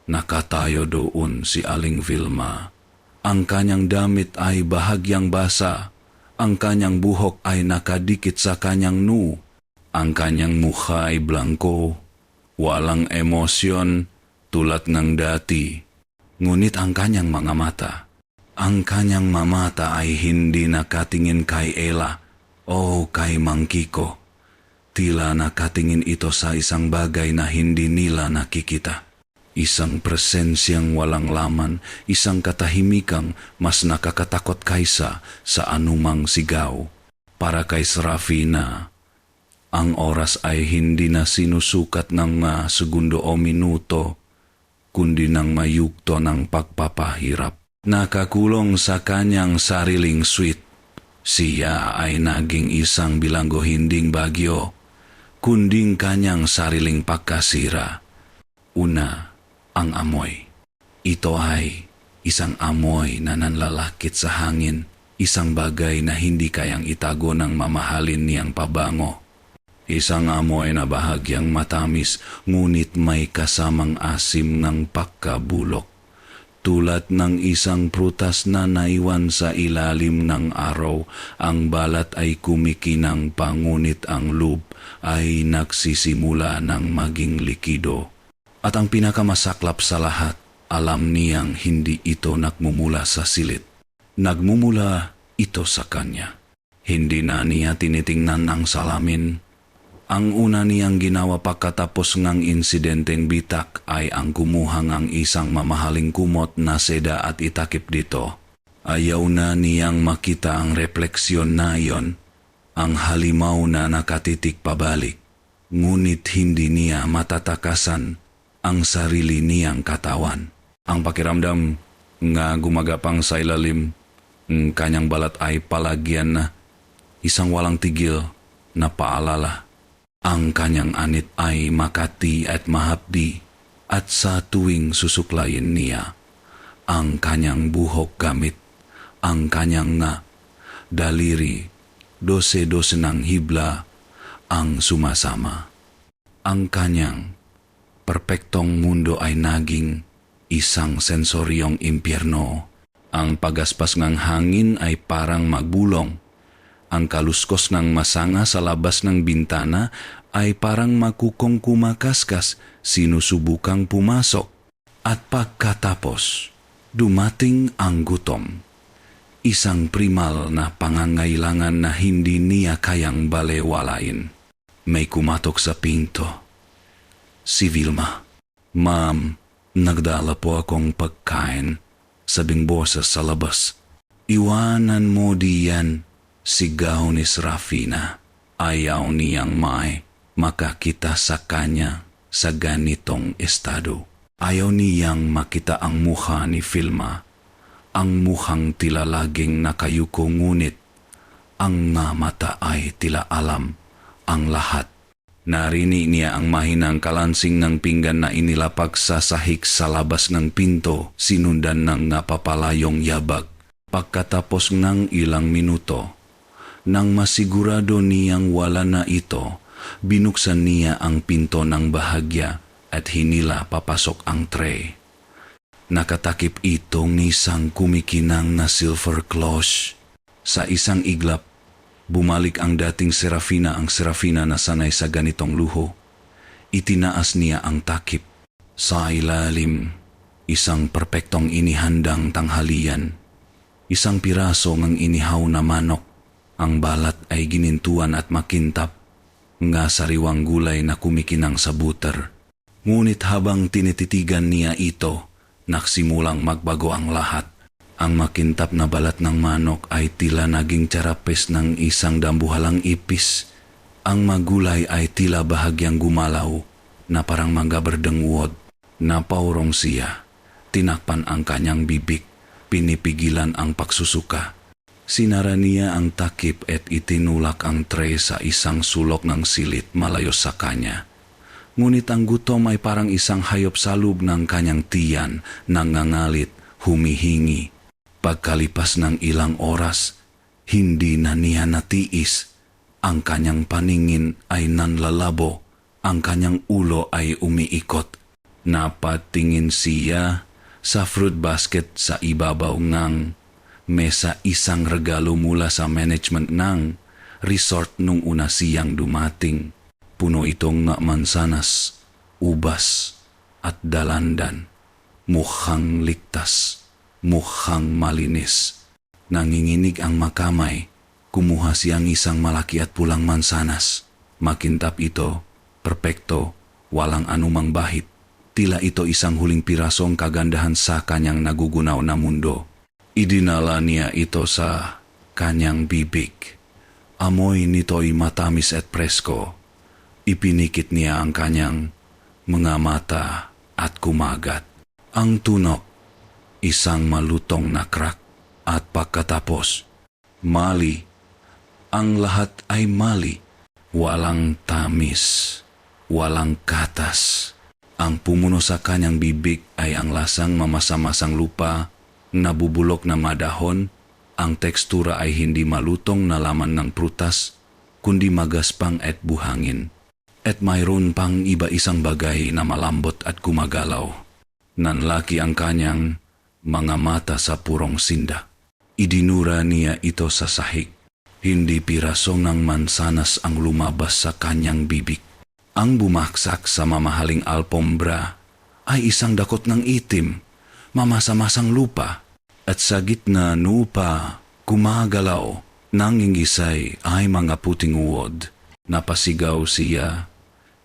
Nakatayo doon si Aling Vilma. Ang kanyang damit ay bahagyang basa. Ang kanyang buhok ay nakadikit sa kanyang noo. Ang kanyang mukha ay blanko. Walang emosyon tulad ng dati. Ngunit ang kanyang mga mata, ang kanyang mamata ay hindi nakatingin kay Ella o kay Mang Kiko. Tila nakatingin ito sa isang bagay na hindi nila nakikita. Isang presensyang walang laman, isang katahimikang mas nakakatakot kaysa sa anumang sigaw. Para kay Serafina, ang oras ay hindi na sinusukat ng segundo o minuto, kundi ng mayugto ng pagpapahirap. Nakakulong sa kanyang sariling suite, siya ay naging isang bilanggo hinding bagyo, kunding kanyang sariling pagkasira. Una, ang amoy. Ito ay isang amoy na nanlalakit sa hangin, isang bagay na hindi kayang itago ng mamahalin niyang pabango. Isang amoy na bahagyang matamis, ngunit may kasamang asim ng pagkabulok. Tulad ng isang prutas na naiwan sa ilalim ng araw, ang balat ay kumikinang pa ngunit ang loob ay nagsisimula ng maging likido. At ang pinakamasaklap sa lahat, alam niyang hindi ito nagmumula sa silid. Nagmumula ito sa kanya. Hindi na niya tinitingnan ang salamin. Ang una niyang ginawa pagkatapos ng insidenteng bitak ay ang kumuha ng isang mamahaling kumot na seda at itakip dito. Ayaw na niyang makita ang refleksyon na iyon, ang halimaw na nakatitik pabalik. Ngunit hindi niya matatakasan ang sarili niyang katawan. Ang pakiramdam nga gumagapang sa ilalim, ang kanyang balat ay palagyan na isang walang tigil na paalala. Ang kanyang anit ay makati at mahapdi at sa tuwing susuklayin niya, ang kanyang buhok gamit, ang kanyang daliri, dose-dose ng hibla ang sumasama. Ang kanyang perpektong mundo ay naging isang sensoryong impyerno. Ang pagaspas ng hangin ay parang magbulong. Ang kaluskos ng masanga sa labas ng bintana ay parang makukong kumakaskas, sinusubukang pumasok. At pagkatapos, dumating ang gutom. Isang primal na pangangailangan na hindi niya kayang balewalain. May kumatok sa pinto. Si Vilma. Ma'am, nagdala po akong pagkain, sabing boses sa labas. Iwanan mo diyan, sigaw ni Serafina. Ayaw niyang makakita sa kanya sa ganitong estado. Ayaw niyang makita ang mukha ni Vilma, ang mukhang tila laging nakayuko ngunit ang mata ay tila alam ang lahat. Narinig niya ang mahinang kalansing ng pinggan na inilapag sa sahig sa labas ng pinto, sinundan ng napapalayong yabag. Pagkatapos ng ilang minuto, nang masigurado niyang wala na ito, binuksan niya ang pinto ng bahagya at hinila papasok ang tray. Nakatakip itong isang kumikinang na silver cloche. Sa isang iglap, bumalik ang dating Serafina, ang Serafina na sanay sa ganitong luho. Itinaas niya ang takip. Sa ilalim, isang perpektong inihandang tanghalian. Isang piraso ng inihaw na manok. Ang balat ay ginintuan at makintap. Nga sariwang gulay na kumikinang sa butter. Ngunit habang tinititigan niya ito, nagsimulang magbago ang lahat. Ang makintap na balat ng manok ay tila naging tsarapes ng isang dambuhalang ipis. Ang magulay ay tila bahagyang gumalaw na parang manggaberdeng wod. Napaurong siya. Tinakpan ang kanyang bibig. Pinipigilan ang pagsusuka. Sinara niya ang takip at itinulak ang tray sa isang sulok ng silit malayo sa kanya. Ngunit ang gutom ay parang isang hayop sa loob ng kanyang tiyan, nangangalit, humihingi. Pagkalipas ng ilang oras, hindi na niya natiis. Ang kanyang paningin ay nanlalabo, ang kanyang ulo ay umiikot. Napatingin siya sa fruit basket sa ibabaw ng mesa, isang regalo mula sa management ng resort nung una siyang dumating. Puno itong nga mansanas, ubas at dalandan. Mukhang ligtas. Mukhang malinis. Nanginginig ang makamay. Kumuha siyang isang malaki at pulang mansanas. Makintap ito, perpekto, walang anumang bahid. Tila ito isang huling pirasong kagandahan sa kanyang nagugunaw na mundo. Idinala niya ito sa kanyang bibig. Amoy nito'y matamis at presko. Ipinikit niya ang kanyang mga mata at kumagat. Ang tunok, isang malutong na crack, at pagkatapos, mali. Ang lahat ay mali. Walang tamis, walang katas. Ang pumuno sa kanyang bibig ay ang lasang mamasa-masang lupa, nabubulok na madahon. Ang tekstura ay hindi malutong na laman ng prutas, kundi magaspang at buhangin. At mayroon pang iba-isang bagay na malambot at gumagalaw. Nanlaki ang kanyang mga mata sa purong sinda. Idinura niya ito sa sahig. Hindi piraso ng mansanas ang lumabas sa kanyang bibig. Ang bumaksak sa mamahaling alpombra ay isang dakot ng itim, mamasa-masang lupa. At sa gitna nupa, kumagalaw, nangingisay ay mga puting uwod. Napasigaw siya,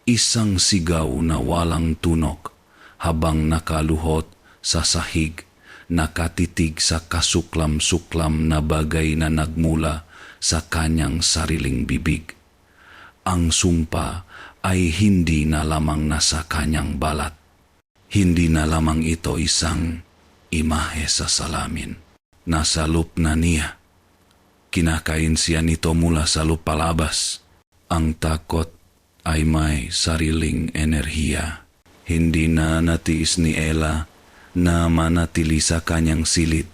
isang sigaw na walang tunok, habang nakaluhot sa sahig, nakatitig sa kasuklam-suklam na bagay na nagmula sa kanyang sariling bibig. Ang sumpa ay hindi na lamang nasa kanyang balat. Hindi na lamang ito isang imahe sa salamin. Nasa loob na niya. Kinakain siya nito mula sa loob palabas. Ang takot ay may sariling enerhiya. Hindi na natiis ni Ella na manatili sa kanyang silid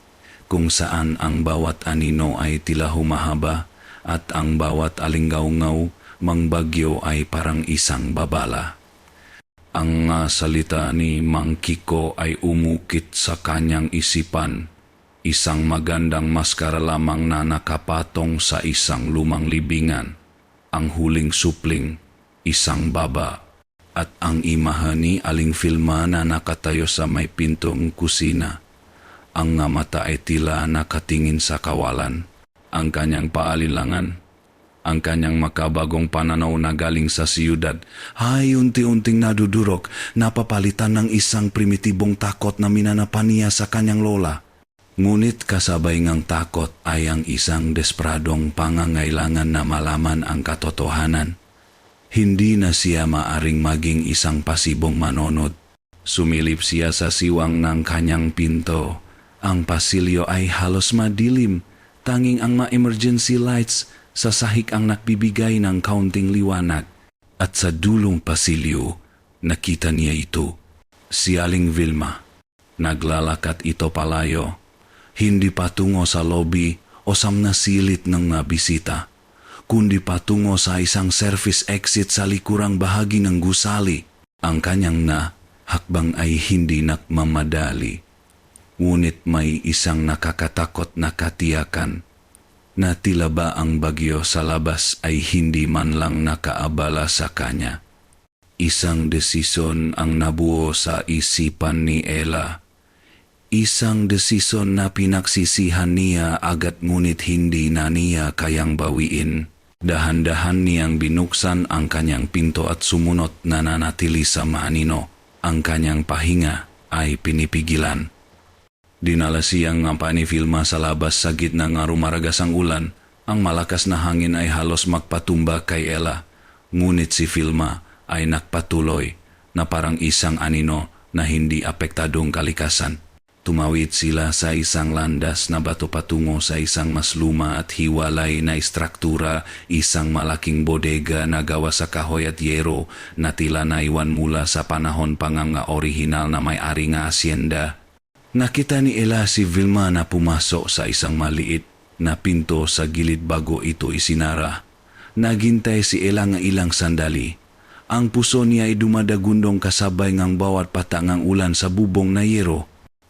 kung saan ang bawat anino ay tila humahaba at ang bawat alinggaw-ngaw mang bagyo ay parang isang babala. Ang salita ni Mang Kiko ay umukit sa kanyang isipan, isang magandang maskara lamang na nakapatong sa isang lumang libingan, ang huling supling, isang baba, at ang imahe ni Aling Filma na nakatayo sa may pintong kusina. Ang nga mata ay tila nakatingin sa kawalan, ang kanyang paalilangan. Ang kanyang makabagong pananaw na galing sa siyudad ay unti-unting nadudurog, napapalitan ng isang primitibong takot na minanapan niya sa kanyang lola. Ngunit kasabay ngang takot ay ang isang despradong pangangailangan na malaman ang katotohanan. Hindi na siya maaring maging isang pasibong manonod. Sumilip siya sa siwang ng kanyang pinto. Ang pasilyo ay halos madilim, tanging ang mga emergency lights sa sahig ang nagbibigay ng kaunting liwanag. At sa dulong pasilyo, nakita niya ito. Si Aling Vilma. Naglalakad ito palayo. Hindi patungo sa lobby o sa nasilit ng nabisita, kundi patungo sa isang service exit sa likurang bahagi ng gusali. Ang kanyang hakbang ay hindi nagmamadali. Ngunit may isang nakakatakot na katiyakan na tila ba ang bagyo sa labas ay hindi man lang nakaabala sa kanya. Isang desisyon ang nabuo sa isipan ni Ella. Isang desisyon na pinagsisihan niya agad ngunit hindi na niya kayang bawiin. Dahan-dahan niyang binuksan ang kanyang pinto at sumunod na nanatili sa manino. Ang kanyang pahinga ay pinipigilan. Dinala siyang nga ni Vilma sa labas sa gitna nga rumaragas ang ulan. Ang malakas na hangin ay halos magpatumba kay Ella. Ngunit si Vilma ay nagpatuloy na parang isang anino na hindi apektadong kalikasan. Tumawid sila sa isang landas na bato patungo sa isang mas luma at hiwalay na istruktura, isang malaking bodega na gawa sa kahoy at yero na tila naiwan mula sa panahon pa nga orihinal na may-ari nga asyenda. Nakita ni Ella si Vilma na pumasok sa isang maliit na pinto sa gilid bago ito isinara. Naghintay si Ella nga ilang sandali. Ang puso niya ay dumadagundong kasabay ngang bawat patangang ulan sa bubong na yero.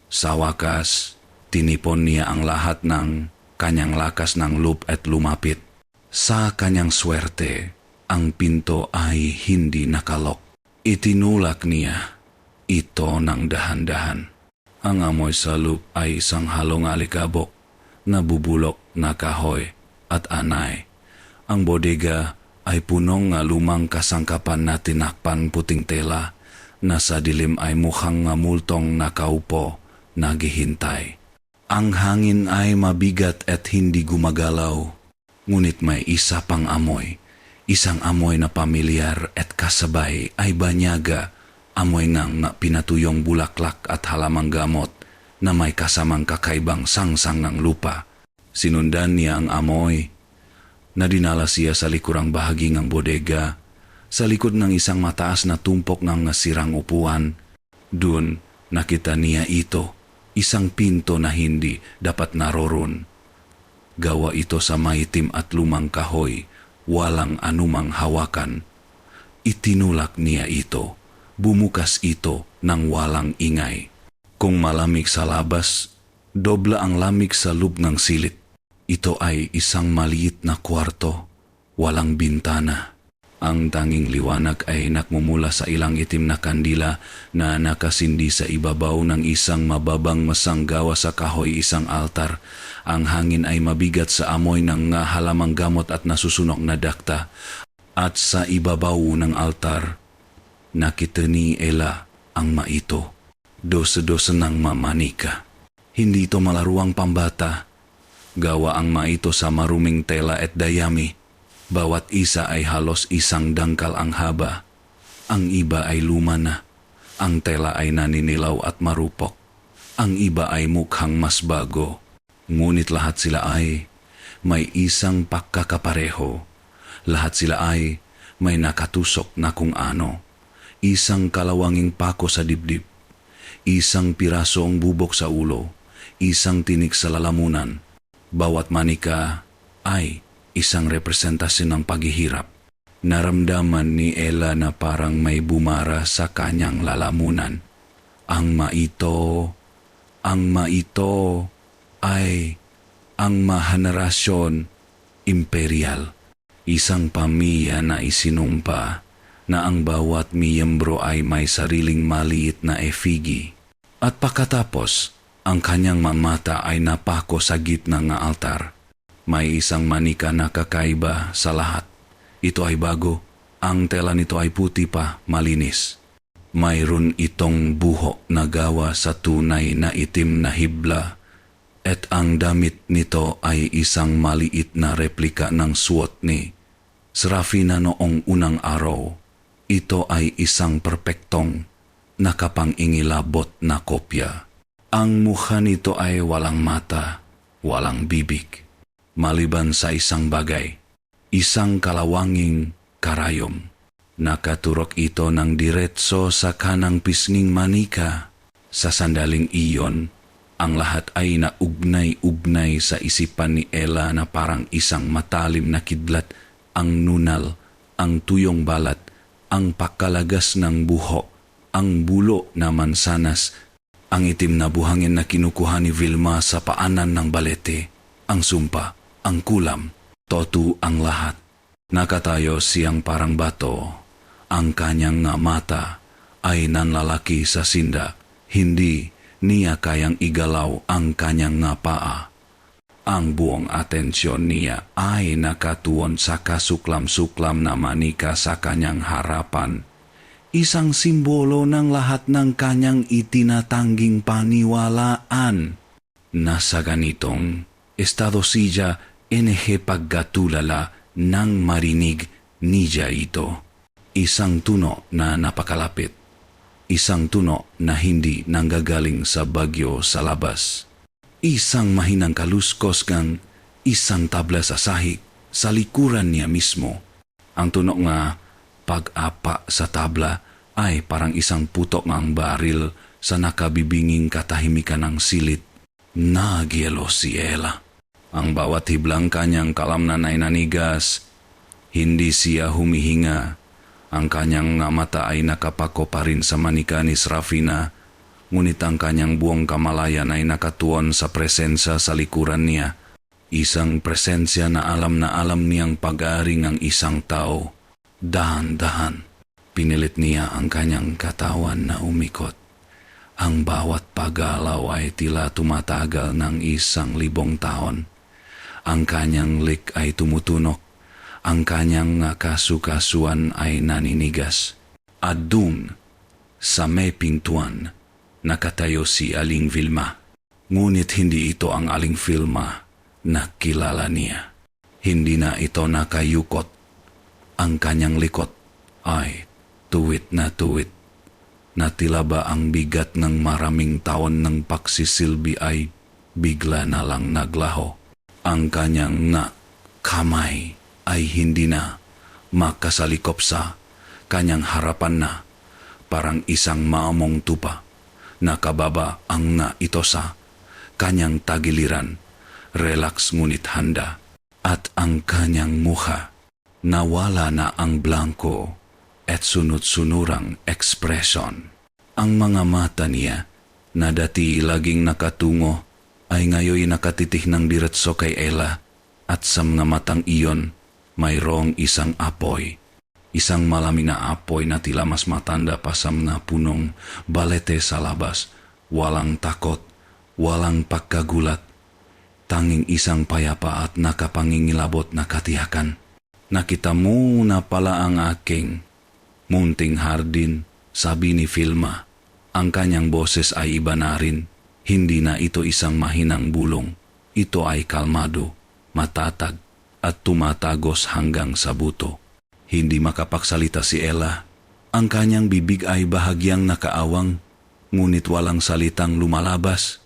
Sa wakas, tinipon niya ang lahat ng kanyang lakas ng loob at lumapit. Sa kanyang swerte, ang pinto ay hindi nakalok. Itinulak niya ito ng dahan-dahan. Ang amoy sa loob ay isang halong alikabok, nabubulok na kahoy at anay. Ang bodega ay punong nga lumang kasangkapan na tinakpan puting tela na sa dilim ay mukhang nga multong nakaupo, naghihintay. Ang hangin ay mabigat at hindi gumagalaw, ngunit may isa pang amoy, isang amoy na pamilyar at kasabay ay banyaga, amoy ng pinatuyong bulaklak at halamang gamot na may kasamang kakaibang sangsang ng lupa. Sinundan niya ang amoy na dinala siya sa likurang bahagi ng bodega, sa likod ng isang mataas na tumpok ng nasirang upuan. Doon nakita niya ito, isang pinto na hindi dapat naroon. Gawa ito sa maitim at lumang kahoy, walang anumang hawakan. Itinulak niya ito. Bumukas ito ng walang ingay. Kung malamig sa labas, dobla ang lamig sa loob ng silid. Ito ay isang maliit na kwarto, walang bintana. Ang tanging liwanag ay nakmumula sa ilang itim na kandila na nakasindi sa ibabaw ng isang mababang masanggawa sa kahoy, isang altar. Ang hangin ay mabigat sa amoy ng halamang gamot at nasusunog na dakta. At sa ibabaw ng altar, nakita ni Ella ang maito, dosa-dosa ng mamanika. Hindi ito malaruang pambata. Gawa ang maito sa maruming tela at dayami. Bawat isa ay halos isang dangkal ang haba. Ang iba ay luma na. Ang tela ay naninilaw at marupok. Ang iba ay mukhang mas bago. Ngunit lahat sila ay may isang pagkakapareho. Lahat sila ay may nakatusok na kung ano. Isang kalawanging pako sa dibdib, isang pirasong bubok sa ulo, isang tinik sa lalamunan. Bawat manika ay isang representasyon ng paghihirap. Naramdaman ni Ella na parang may bumara sa kanyang lalamunan. Ang maito ay ang mahenerasyon imperial. Isang pamilya na isinumpa na ang bawat miyembro ay may sariling maliit na efigi. At pagkatapos, ang kanyang mamata ay napako sa gitna ng altar. May isang manika na kakaiba sa lahat. Ito ay bago. Ang tela nito ay puti pa, malinis. Mayroon itong buhok na gawa sa tunay na itim na hibla. At ang damit nito ay isang maliit na replika ng suot ni Serafina noong unang araw. Ito ay isang perpektong nakapangingilabot na kopya. Ang mukha nito ay walang mata, walang bibig. Maliban sa isang bagay, isang kalawanging karayom. Nakaturok ito ng diretso sa kanang pisnging manika. Sa sandaling iyon, ang lahat ay naugnay-ugnay sa isipan ni Ella na parang isang matalim na kidlat, ang nunal, ang tuyong balat, ang pakalagas ng buho, ang bulo na mansanas, ang itim na buhangin na kinukuha ni Vilma sa paanan ng balete, ang sumpa, ang kulam, totu ang lahat. Nakatayo siyang parang bato, ang kanyang nga mata ay nanlalaki sa sinda, hindi niya kayang igalaw ang kanyang nga paa. Ang buong atensyon niya ay nakatuon sa kasuklam-suklam na manika sa kanyang harapan. Isang simbolo ng lahat ng kanyang itinatangging paniwalaan. Nasa ganitong estado siya pagkatulala nang marinig niya ito. Isang tuno na napakalapit. Isang tuno na hindi nanggagaling sa bagyo sa labas. Isang mahinang kaluskos kang isang tabla sa sahig sa likuran niya mismo. Ang tuno nga pag-apa sa tabla ay parang isang putok ng baril sa nakabibinging katahimikan ng silit. Nagyelo si Ella. Ang bawat hiblang kanyang kalamnan ay nanigas. Hindi siya humihinga. Ang kanyang mata ay nakapako pa rin sa manika ni Srafina, ngunit ang kanyang buong kamalayan ay nakatuon sa presensya sa likuran niya. Isang presensya na alam niyang pag-aaring ang isang tao. Dahan-dahan, pinilit niya ang kanyang katawan na umikot. Ang bawat paggalaw ay tila tumatagal ng 1,000 taon. Ang kanyang lik ay tumutunok. Ang kanyang kasukasuan ay naninigas. At dun, sa may pintuan, nakatayo si Aling Vilma. Ngunit hindi ito ang Aling Vilma na kilala niya. Hindi na ito nakayukot. Ang kanyang likot ay tuwit na tuwit. Na tila ba ang bigat ng maraming taon ng pagsisilbi ay bigla na lang naglaho. Ang kanyang kamay ay hindi na makasalikop sa kanyang harapan na parang isang maamong tupa. Nakababa ang ito sa kanyang tagiliran, relax ngunit handa. At ang kanyang mukha, nawala na ang blanco at sunod-sunurang ekspresyon. Ang mga mata niya na dati laging nakatungo ay ngayon nakatitih ng diretso kay Ella at sa mga matang iyon mayroong isang apoy. Isang malamig na apoy na tila mas matanda pa sa mga punong balete sa labas. Walang takot, walang pagkagulat. Tanging isang payapa at nakapangingilabot na katiyakan. Nakita mo na pala ang aking munting hardin, sabi ni Vilma. Ang kanyang boses ay iba na rin. Hindi na ito isang mahinang bulong. Ito ay kalmado, matatag, at tumatagos hanggang sa buto. Hindi makapagsalita si Ella. Ang kanyang bibig ay bahagyang nakaawang, ngunit walang salitang lumalabas.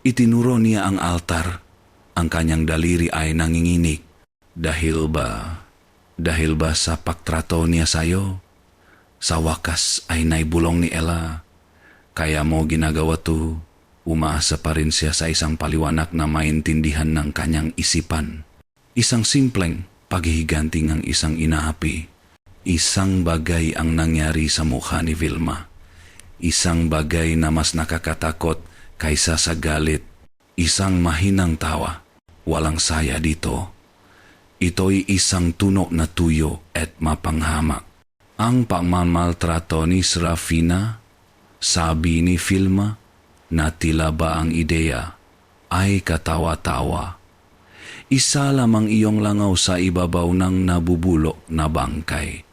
Itinuro niya ang altar. Ang kanyang daliri ay nanginginig. Dahil ba sa pagtrato niya sayo? Sa wakas ay naibulong ni Ella. Kaya mo ginagawa to. Umaasa pa rin siya sa isang paliwanag na maintindihan ng kanyang isipan. Isang simpleng paghihiganti ng isang inaapi. Isang bagay ang nangyari sa mukha ni Vilma. Isang bagay na mas nakakatakot kaysa sa galit. Isang mahinang tawa. Walang saya dito. Ito'y isang tuno na tuyo at mapanghamak. Ang pagmamaltrato ni Srafina, sabi ni Vilma, na tila ba ang ideya ay katawa-tawa. Isa lamang iyong langaw sa ibabaw ng nabubulok na bangkay.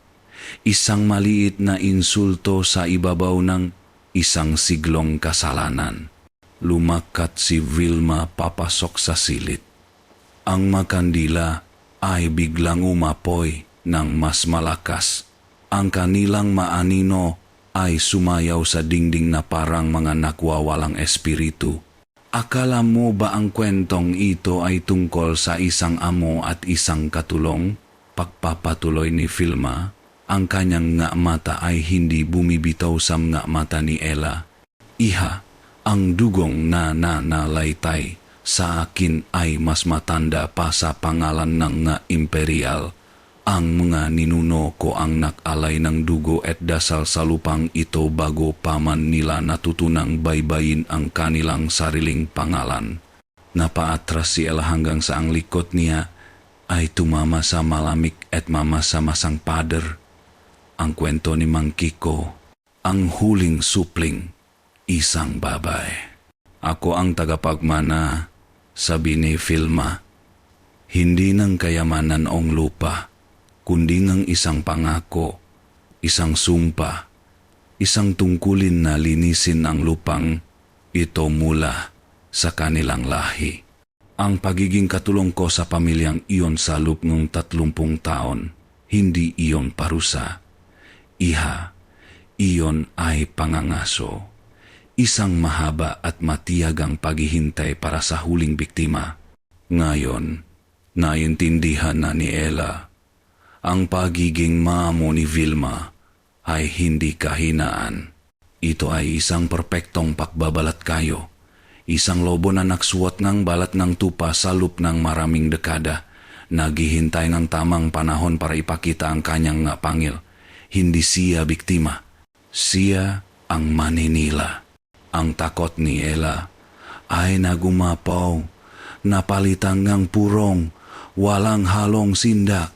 Isang maliit na insulto sa ibabaw ng isang siglong kasalanan. Lumakat si Vilma papasok sa silid. Ang makandila ay biglang umapoy ng mas malakas. Ang kanilang maanino ay sumayaw sa dingding na parang mga nakwawalang espiritu. Akala mo ba ang kwentong ito ay tungkol sa isang amo at isang katulong? Pagpapatuloy ni Vilma, ang kanyang nga mata ay hindi bumibitaw sa nga mata ni Ella. Iha, ang dugong na nalaytay sa akin ay mas matanda pa sa pangalan ng nga imperial. Ang mga ninuno ko ang nakalay ng dugo at dasal sa lupang ito bago pa man nila natutunang baybayin ang kanilang sariling pangalan. Napaatras si Ella hanggang sa ang likod niya ay tumama sa malamig at mamasa-masang pader. Ang kwento ni Mang Kiko, ang huling supling, isang babae. Ako ang tagapagmana, sabi ni Vilma. Hindi ng kayamanan ong lupa, kundi ng isang pangako, isang sumpa, isang tungkulin na linisin ang lupang ito mula sa kanilang lahi. Ang pagiging katulong ko sa pamilyang iyon sa loob ng 30 taon, hindi iyon parusa. Iha, iyon ay pangangaso. Isang mahaba at matiyagang paghihintay para sa huling biktima. Ngayon, naintindihan na ni Ella. Ang pagiging maamo ni Vilma ay hindi kahinaan. Ito ay isang perpektong pagbabalat kayo. Isang lobo na naksuot ng balat ng tupa sa loob ng maraming dekada. Naghihintay ng tamang panahon para ipakita ang kanyang nga pangil. Hindi siya biktima. Siya ang maninila. Ang takot ni Ella ay nagumapaw. Napalitan ng purong, walang halong sindak.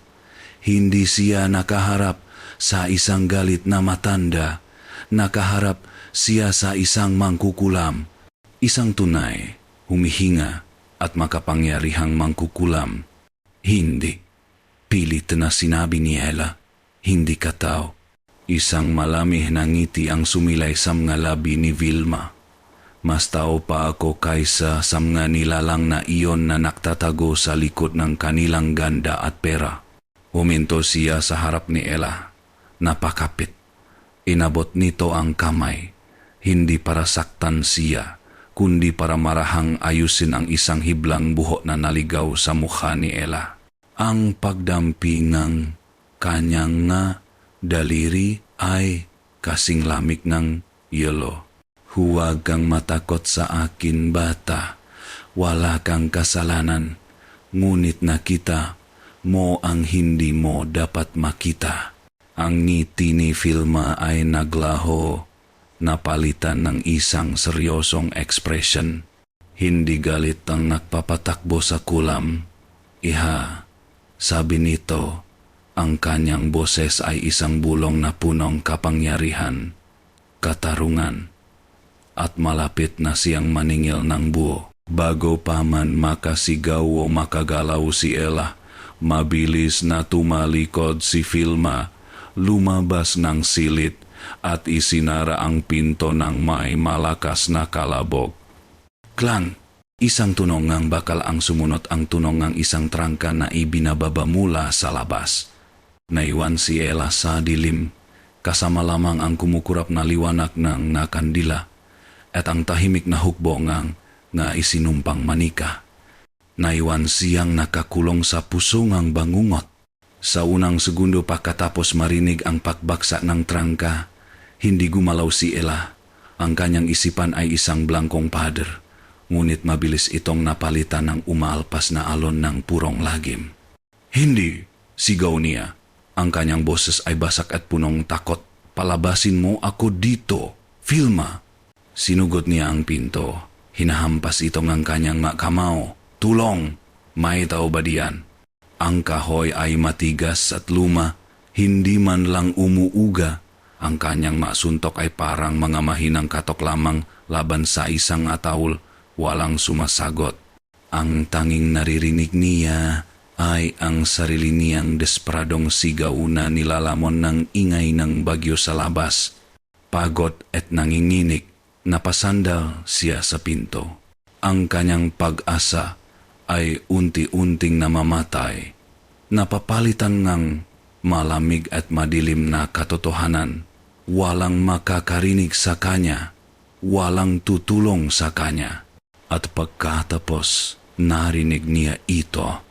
Hindi siya nakaharap sa isang galit na matanda. Nakaharap siya sa isang mangkukulam. Isang tunay, humihinga at makapangyarihang mangkukulam. Hindi. Pilit na sinabi ni Ella. Hindi ka tao. Isang malamig na ngiti ang sumilay sa mga labi ni Vilma. Mas tao pa ako kaysa sa mga nilalang na iyon na naktatago sa likod ng kanilang ganda at pera. Huminto siya sa harap ni Ella. Napakapit. Inabot nito ang kamay. Hindi para saktan siya, kundi para marahang ayusin ang isang hiblang buhok na naligaw sa mukha ni Ella. Ang pagdampi ng kanyang nga daliri ay kasing lamig ng yelo. Huwag kang matakot sa akin, bata. Wala kang kasalanan. Ngunit nakita mo ang hindi mo dapat makita. Ang ngiti ni Vilma ay naglaho, napalitan ng isang seryosong ekspresyon. Hindi galit ang nagpapatakbo sa kulam. Iha, sabi nito, ang kanyang boses ay isang bulong na punong kapangyarihan, katarungan, at malapit na siyang maningil ng buo. Bago pa man makasigaw o makagalaw si Ella, mabilis na tumalikod si Vilma, lumabas ng silid at isinara ang pinto ng may malakas na kalabog. Klang! Isang tunog ng bakal ang sumunod, ang tunog ng isang trangka na ibinababa mula sa labas. Naiwan si Ella sa dilim, kasama lamang ang kumukurap na liwanag ng nakandila at ang tahimik na hukbo nga isinumpang manika. Naiwan siyang nakakulong sa puso ng bangungot. Sa unang segundo pagkatapos marinig ang pagbagsak ng trangka, hindi gumalaw si Ella. Ang kanyang isipan ay isang blangkong pader, ngunit mabilis itong napalitan ng umaalpas na alon ng purong lagim. Hindi, sigaw niya. Ang kanyang boses ay basak at punong takot. Palabasin mo ako dito, Vilma. Sinugot niya ang pinto. Hinahampas ito ng kanyang makamao. Tulong! May tao ba diyan? Ang kahoy ay matigas at luma. Hindi man lang umuuga. Ang kanyang masuntok ay parang mga mahinang katok lamang laban sa isang ataul. Walang sumasagot. Ang tanging naririnig niya ay ang sarili niyang desperadong sigaw na nilalamon ng ingay ng bagyo sa labas. Pagod at nanginginig, napasandal siya sa pinto. Ang kanyang pag-asa ay unti-unting namamatay. Napapalitan ng malamig at madilim na katotohanan. Walang makakarinig sa kanya. Walang tutulong sa kanya. At pagkatapos, narinig niya ito.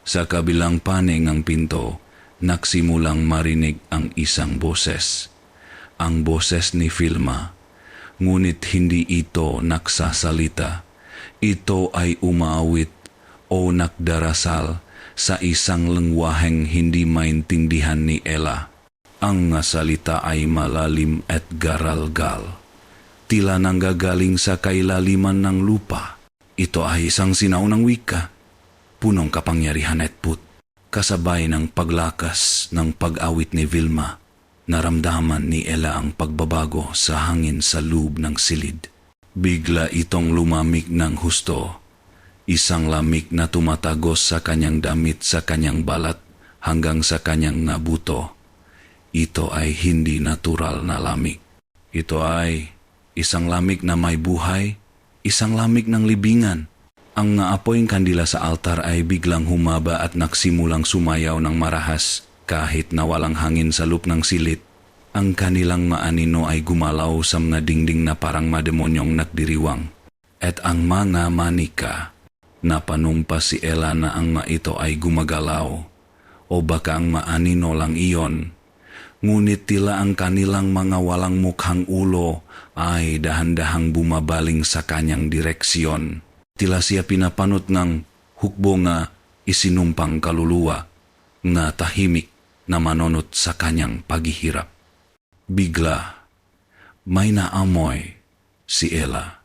Sa kabilang panig ng pinto, Nagsimulang marinig ang isang boses. Ang boses ni Vilma. Ngunit hindi ito nagsasalita. Ito ay umaawit o nagdarasal sa isang lengwaheng hindi maintindihan ni Ella. Ang salita ay malalim at garalgal. Tila nanggagaling sa kailaliman ng lupa. Ito ay isang sinaunang wika, punong kapangyarihan at put. Kasabay ng paglakas ng pag-awit ni Vilma, naramdaman ni Ella ang pagbabago sa hangin sa loob ng silid. Bigla itong lumamig ng husto. Isang lamig na tumatagos sa kanyang damit sa kanyang balat hanggang sa kanyang nabuto. Ito ay hindi natural na lamig. Ito ay isang lamig na may buhay, isang lamig ng libingan. Ang naapoyng kandila sa altar ay biglang humaba at nagsimulang sumayaw ng marahas kahit na walang hangin sa loob ng silid. Ang kanilang maanino ay gumalaw sa mga dingding na parang mademonyong nagdiriwang. At ang mga manika, napanumpa si Ella na ang mga ito ay gumagalaw o baka ang maanino lang iyon. Ngunit tila ang kanilang mga walang mukhang ulo ay dahan-dahang bumabaling sa kanyang direksyon. Tila siya pinapanot ng hukbo nga isinumpang kaluluwa na tahimik na manonot sa kanyang paghihirap. Bigla, may naamoy si Ella.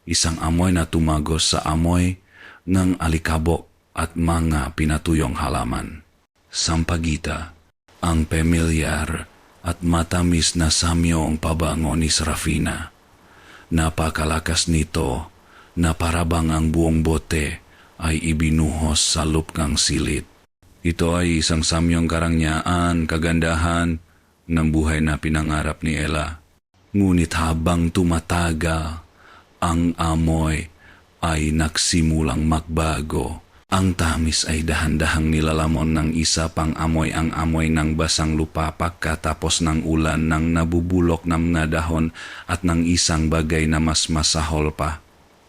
Isang amoy na tumagos sa amoy ng alikabok at mga pinatuyong halaman. Sampagita, ang pamilyar at matamis na samyo ang pabango ni Serafina. Napakalakas nito na parabang ang buong bote ay ibinuhos sa loob ng silid. Ito ay isang samyong karangyaan, kagandahan ng buhay na pinangarap ni Ella. Ngunit habang tumatagal, ang amoy ay nagsimulang magbago. Ang tamis ay dahan-dahang nilalamon ng isa pang amoy, ang amoy ng basang lupa pagkatapos ng ulan, ng nabubulok ng mga dahon at ng isang bagay na mas masahol pa.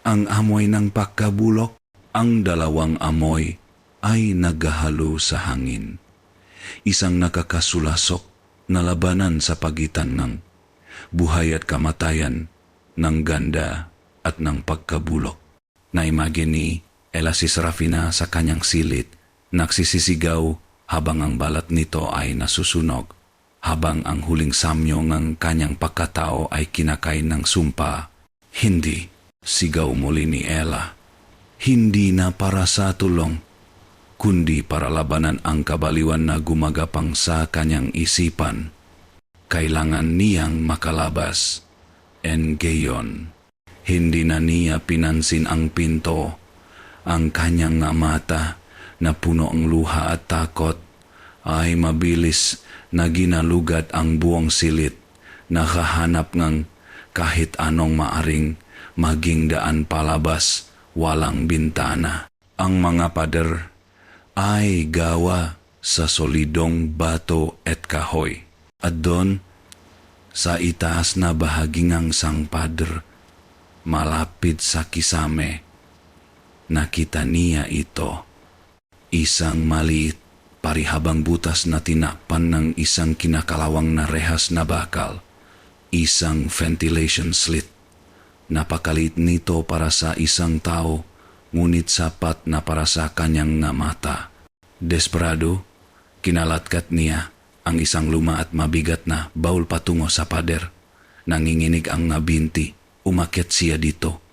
Ang amoy ng pagkabulok, ang dalawang amoy ay naghahalo sa hangin. Isang nakakasulasok na labanan sa pagitan ng buhay at kamatayan, ng ganda at ng pagkabulok. Naimagine ni Ella si Serafina sa kanyang silid, nagsisisigaw habang ang balat nito ay nasusunog, habang ang huling samyo ng kanyang pagkatao ay kinakain ng sumpa. Hindi, sigaw muli ni Ella. Hindi na para sa tulong, kundi para labanan ang kabaliwan na gumagapang sa kanyang isipan. Kailangan niyang makalabas. En gayon, hindi na niya pinansin ang pinto. Ang kanyang mata na puno ang luha at takot ay mabilis na ginalugad ang buong silid. Nakahanap ng kahit anong maaring maging daan palabas, walang bintana. Ang mga pader ay gawa sa solidong bato at kahoy. At doon, sa itaas na bahagi ng sang pader, malapit sa kisame, nakita niya ito. Isang maliit, parihabang butas na tinakpan ng isang kinakalawang na rehas na bakal. Isang ventilation slit. Napakaliit nito para sa isang tao, ngunit sapat na para sa kanyang mata. Desperado, kinalatkat niya ang isang luma at mabigat na baul patungo sa pader. Nanginginig ang binti, umakyat siya dito.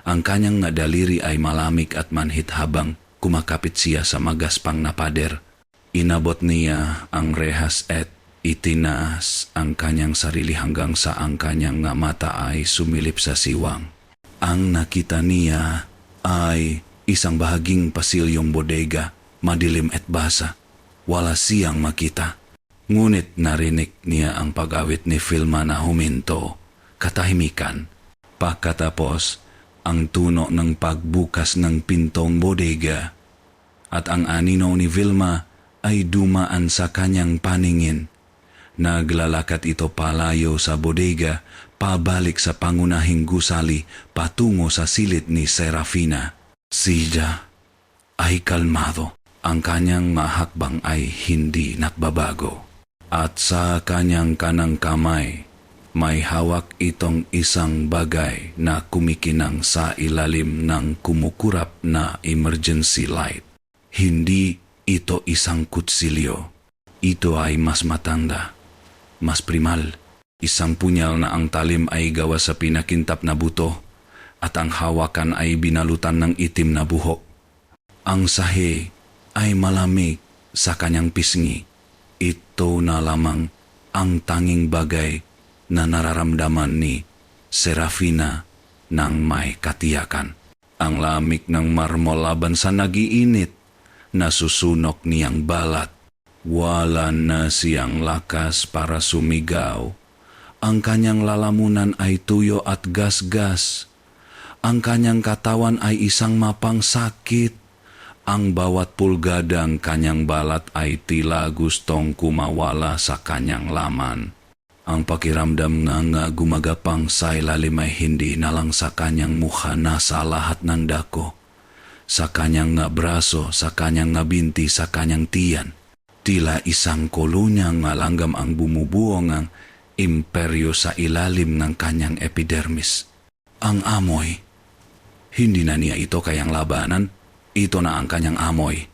Ang kanyang daliri ay malamig at manhit habang kumakapit siya sa magaspang na pader. Inabot niya ang rehas at itinaas ang kanyang sarili hanggang sa ang kanyang mata ay sumilip sa siwang. Ang nakita niya ay isang bahaging pasilyong bodega, madilim at basa. Wala siyang makita. Ngunit narinig niya ang pag-awit ni Vilma na huminto. Katahimikan. Pagkatapos, ang tuno ng pagbukas ng pintong bodega at ang anino ni Vilma ay dumaan sa kanyang paningin. Naglalakad ito palayo sa bodega, pabalik sa pangunahing gusali patungo sa silid ni Serafina. Siya ay kalmado. Ang kanyang mahakbang ay hindi nagbabago. At sa kanyang kanang kamay, may hawak itong isang bagay na kumikinang sa ilalim ng kumukurap na emergency light. Hindi ito isang kutsilyo. Ito ay mas matanda, mas primal. Isang punyal na ang talim ay gawa sa pinakintap na buto at ang hawakan ay binalutan ng itim na buhok. Ang sahi ay malamig sa kanyang pisngi. Ito na lamang ang tanging bagay na nararamdaman ni Serafina nang may katiyakan. Ang lamig ng marmol laban sa nagiinit na susunok niyang balat. Wala na siyang lakas para sumigaw. Ang kanyang lalamunan ay tuyo at gasgas. Ang kanyang katawan ay isang mapang sakit. Ang bawat pulgadang kanyang balat ay tila gustong kumawala sa kanyang laman. Ang pakiramdam nga gumagapang sa ilalim ay hindi na lang sa kanyang mukha na sa lahat ng dako. Sa kanyang nga braso, sa kanyang nga binti, sa kanyang tiyan. Tila isang kolonya nga langgam ang bumubuo ng imperyo sa ilalim ng kanyang epidermis. Ang amoy, hindi na niya ito kayang labanan. Ito na ang kanyang amoy.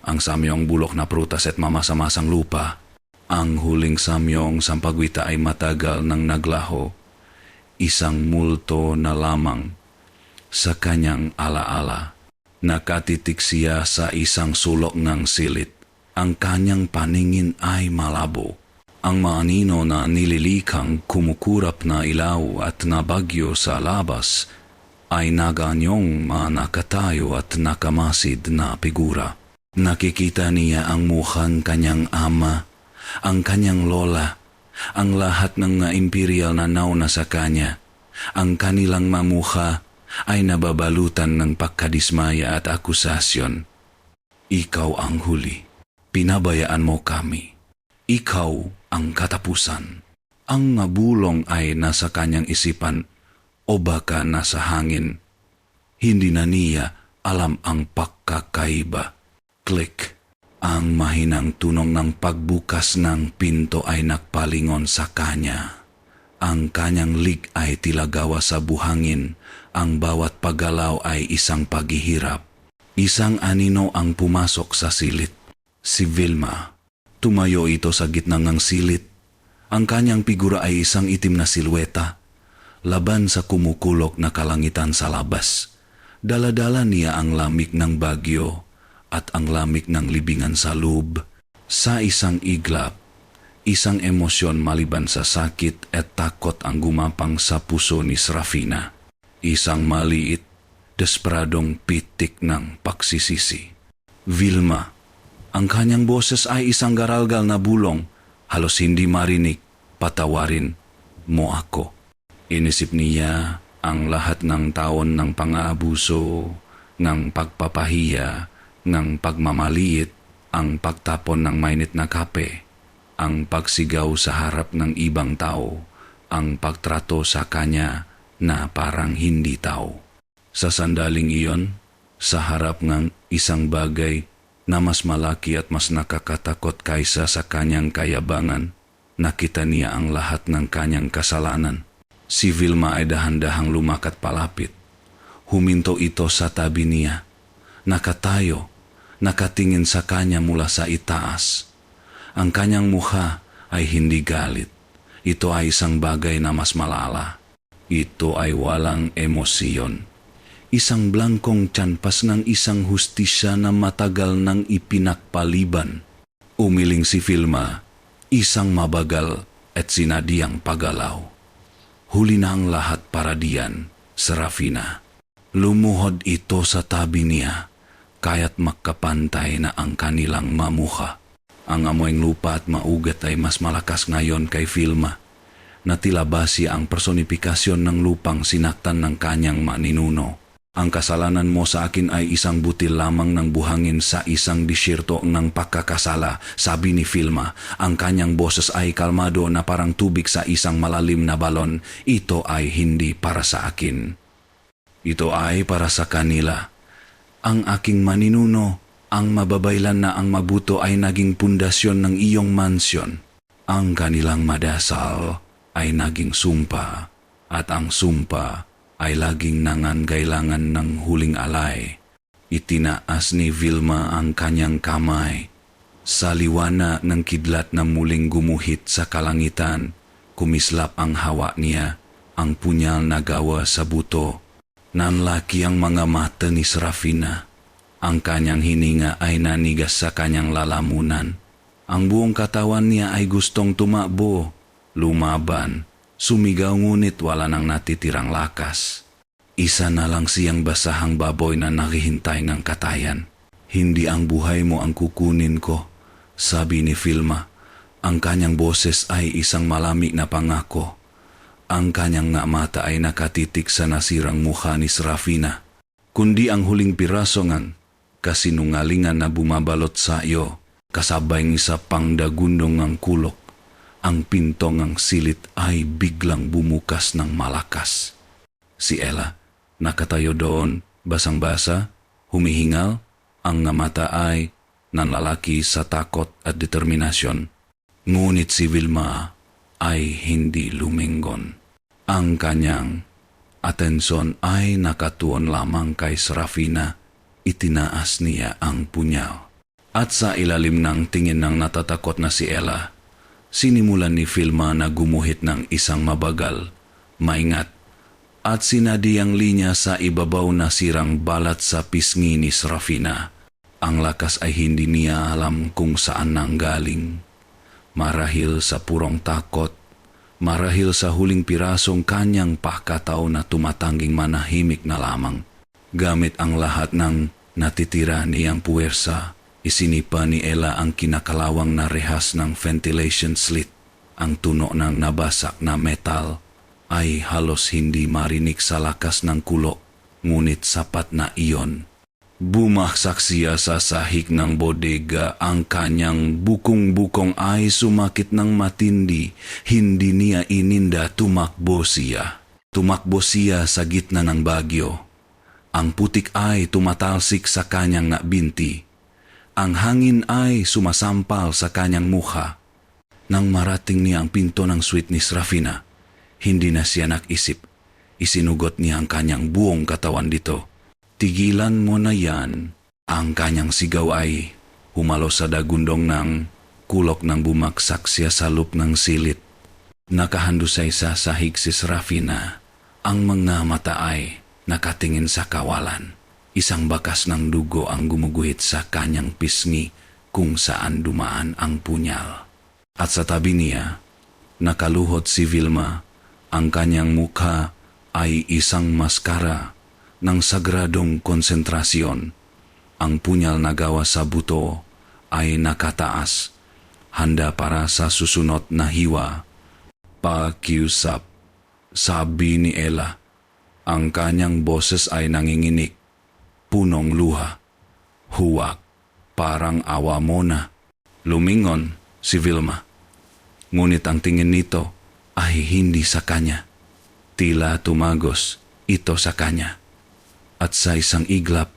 Ang samyong bulok na prutas at mamasamasang lupa. Ang huling samyong sampagwita ay matagal nang naglaho. Isang multo na lamang sa kanyang alaala. Nakatitik siya sa isang sulok ng silit. Ang kanyang paningin ay malabo. Ang maanino na nililikang kumukurap na ilaw at nabagyo sa labas ay naganyong nakatayo at nakamasid na figura. Nakikita niya ang mukhang kanyang ama, ang kanyang lola, ang lahat ng imperial na nauna sa kanya. Ang kanilang mamukha ay nababalutan ng pagkadismaya at akusasyon. Ikaw ang huli. Pinabayaan mo kami. Ikaw ang katapusan. Ang mabulong ay nasa kanyang isipan o baka nasa hangin. Hindi na niya alam ang pagkakaiba. Click. Ang mahinang tunog ng pagbukas ng pinto ay nagpalingon sa kanya. Ang kanyang lig ay tila gawa sa buhangin. Ang bawat paggalaw ay isang paghihirap. Isang anino ang pumasok sa silit. Si Vilma. Tumayo ito sa gitna ng silit. Ang kanyang figura ay isang itim na silweta. Laban sa kumukulok na kalangitan sa labas. Dala-dala niya ang lamig ng bagyo at ang lamig ng libingan sa loob. Sa isang iglap, isang emosyon maliban sa sakit at takot ang gumapang sa puso ni Serafina. Isang maliit, desperadong pitik ng pagsisisi. Vilma, ang kanyang boses ay isang garalgal na bulong, halos hindi marinig. Patawarin mo ako. Inisip niya ang lahat ng taon ng pang-aabuso, ng pagpapahiya, ng pagmamaliit, ang pagtapon ng mainit na kape, ang pagsigaw sa harap ng ibang tao, ang pagtrato sa kanya na parang hindi tao. Sa sandaling iyon, sa harap ng isang bagay na mas malaki at mas nakakatakot kaysa sa kanyang kayabangan, nakita niya ang lahat ng kanyang kasalanan. Si Vilma ay dahan-dahang lumakat palapit. Huminto ito sa tabi niya. Nakatayo, nakatingin sa kanya mula sa itaas. Ang kanyang mukha ay hindi galit. Ito ay isang bagay na mas malala. Ito ay walang emosyon. Isang blangkong tiyanpas ng isang hustisya na matagal nang ipinakpaliban. Umiling si Vilma, isang mabagal at sinadyang paggalaw. Huli na ang lahat para diyan, Serafina. Lumuhod ito sa tabi niya, kaya't makapantay na ang kanilang mamukha. Ang amoyng lupa at maugat ay mas malakas ngayon kay Vilma, na tila ba siya ang personifikasyon ng lupang sinaktan ng kanyang maninuno. Ang kasalanan mo sa akin ay isang butil lamang ng buhangin sa isang disyerto ng pagkakasala, sabi ni Vilma. Ang kanyang boses ay kalmado na parang tubig sa isang malalim na balon. Ito ay hindi para sa akin. Ito ay para sa kanila. Ang aking maninuno, Ang mababaylan na ang mabuto ay naging pundasyon ng iyong mansyon. Ang kanilang madasal ay naging sumpa, at ang sumpa ay laging nangangailangan ng huling alay. Itinaas ni Vilma ang kanyang kamay. Sa liwana ng kidlat na muling gumuhit sa kalangitan, kumislap ang hawa niya, ang punyal na gawa sa buto. Nanlaki ang mga mata ni Serafina. Ang kanyang hininga ay nanigas sa kanyang lalamunan. Ang buong katawan niya ay gustong tumakbo, lumaban, sumigaw ngunit wala nang natitirang lakas. Isa na lang siyang basahang baboy na naghihintay ng katayan. Hindi ang buhay mo ang kukunin ko, sabi ni Vilma. Ang kanyang boses ay isang malamig na pangako. Ang kanyang nga mata ay nakatitik sa nasirang mukha ni Serafina. Kundi ang huling piraso ng kasinungalingan na bumabalot sa iyo, kasabay ng isa pang dagundong ng kulok. Ang pinto ng silit ay biglang bumukas ng malakas. Si Ella, nakatayo doon, basang-basa, humihingal, ang nga mata ay nanlalaki sa takot at determinasyon. Ngunit si Vilma ay hindi lumingon. Ang kanyang atensyon ay nakatuon lamang kay Serafina. Itinaas niya ang punyal. At sa ilalim ng tingin ng natatakot na si Ella, sinimulan ni Vilma na gumuhit ng isang mabagal, maingat, at sinadiyang linya sa ibabaw na sirang balat sa pisngi ni Serafina. Ang lakas ay hindi niya alam kung saan nanggaling. Marahil sa purong takot, marahil sa huling pirasong kanyang pakataw na tumatanging manahimik na lamang. Gamit ang lahat ng natitira niyang puwersa, isinipa ni Ella ang kinakalawang na rehas ng ventilation slit. Ang tunog ng nabasak na metal ay halos hindi marinig sa lakas ng kulok, ngunit sapat na iyon. Bumaksak siya sa sahig ng bodega. Ang kanyang bukong-bukong ay sumakit ng matindi. Hindi niya ininda, tumakbo siya. Tumakbo siya sa gitna ng bagyo. Ang putik ay tumatalsik sa kanyang binti. Ang hangin ay sumasampal sa kanyang mukha. Nang marating niya ang pinto ng suite ni Serafina, hindi na siya nag-isip. Isinugot niya ang kanyang buong katawan dito. Tigilan mo na yan. Ang kanyang sigaw ay humalo sa dagundong ng kulok nang bumaksak siya sa loop ng silit. Nakahandusay sa sahig si Serafina. Ang mga mata ay nakatingin sa kawalan. Isang bakas ng dugo ang gumuguhit sa kanyang pisngi kung saan dumaan ang punyal. At sa tabi niya, nakaluhod si Vilma. Ang kanyang mukha ay isang maskara ng sagradong konsentrasyon. Ang punyal na gawa sa buto ay nakataas, handa para sa susunod na hiwa. Pakiusap, sabi ni Ella. Ang kanyang boses ay nanginginig, punong luha. Huwag, parang awa mo na. Lumingon si Vilma. Ngunit ang tingin nito ay hindi sa kanya. Tila tumagos ito sa kanya. At sa isang iglap,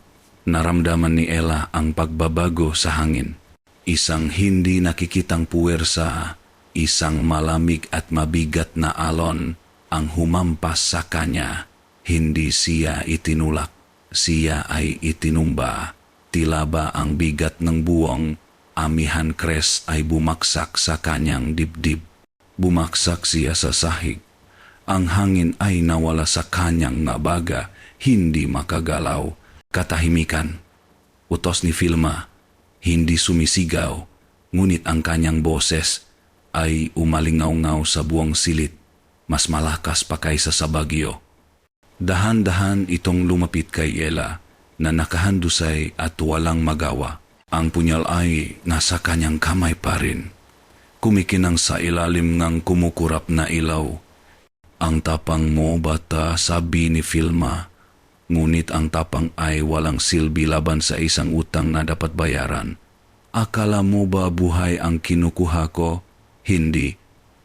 naramdaman ni Ella ang pagbabago sa hangin. Isang hindi nakikitang puwersa, isang malamig at mabigat na alon ang humampas sa kanya. Hindi siya itinulak, siya ay itinumba. Tila ba ang bigat ng buwang, amihan kres ay bumaksak sa kanyang dibdib. Bumaksak siya sa sahig. Ang hangin ay nawala sa kanyang nabaga, hindi makagalaw. Katahimikan. Utos ni Vilma, hindi sumisigaw, ngunit ang kanyang boses ay umalingaw-ngaw sa buong silit, mas malakas pa kaysa sa bagyo. Dahan-dahan itong lumapit kay Ella na nakahandusay at walang magawa. Ang punyal ay nasa kanyang kamay pa rin. Kumikinang sa ilalim ng kumukurap na ilaw. Ang tapang mo, bata, sabi ni Vilma. Ngunit ang tapang ay walang silbi laban sa isang utang na dapat bayaran. Akala mo ba buhay ang kinukuha ko? Hindi.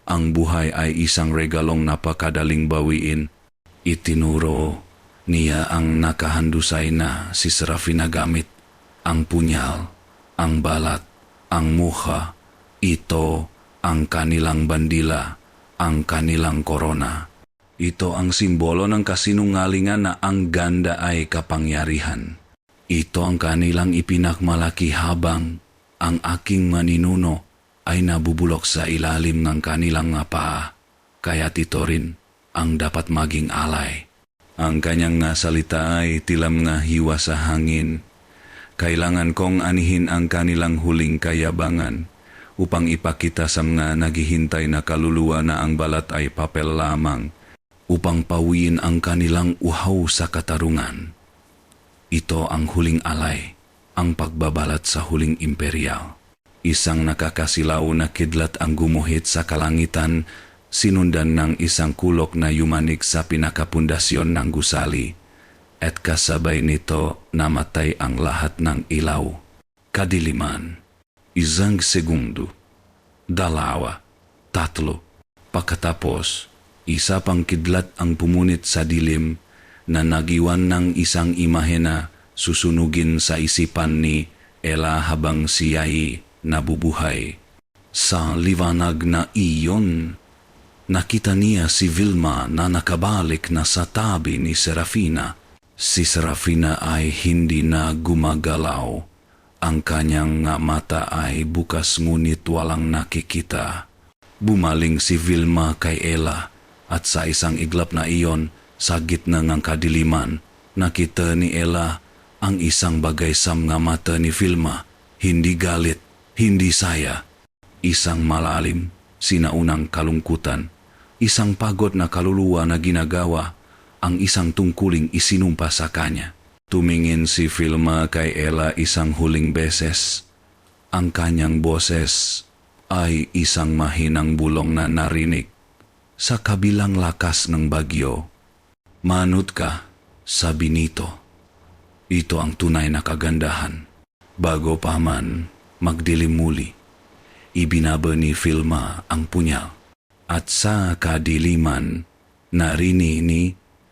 Ang buhay ay isang regalong napakadaling bawiin. Itinuro niya ang nakahandusay na si Serafina gamit ang punyal, ang balat, ang mukha, ito ang kanilang bandila, ang kanilang korona. Ito ang simbolo ng kasinungalingan na ang ganda ay kapangyarihan. Ito ang kanilang ipinakmalaki habang ang aking maninuno ay nabubulok sa ilalim ng kanilang nga paa. Kaya't ito rin ang dapat maging alay. Ang kanyang nga salita ay tilam nga hiwa sa hangin. Kailangan kong anihin ang kanilang huling kayabangan upang ipakita sa mga naghihintay na kaluluwa na ang balat ay papel lamang upang pawiin ang kanilang uhaw sa katarungan. Ito ang huling alay, ang pagbabalat sa huling imperial. Isang nakakasilaw na kidlat ang gumuhit sa kalangitan, sinundan ng isang kulok na yumanik sa pinakapundasyon ng gusali. At kasabay nito namatay ang lahat ng ilaw. Kadiliman. Isang segundo. Dalawa. Tatlo. Pagkatapos, isa pang kidlat ang pumunit sa dilim na nagiwan ng isang imahe na susunugin sa isipan ni Ella habang siya'y nabubuhay. Sa liwanag na iyon, nakita niya si Vilma na nakabalik na sa tabi ni Serafina. Si Serafina ay hindi na gumagalaw. Ang kanyang nga mata ay bukas ngunit walang nakikita. Bumaling si Vilma kay Ella at sa isang iglap na iyon, sa gitna ng kadiliman, nakita ni Ella ang isang bagay sa mga mata ni Vilma. Hindi galit, hindi saya. Isang malalim, sinaunang kalungkutan. Isang pagod na kaluluwa na ginagawa ang isang tungkuling isinumpa sa kanya. Tumingin si Vilma kay Ella isang huling beses. Ang kanyang boses ay isang mahinang bulong na narinig sa kabilang lakas ng bagyo. Manod ka, sabi nito. Ito ang tunay na kagandahan. Bago pa man magdilim muli, ibinaba ni Vilma ang punyal. At sa kadiliman, narinig ni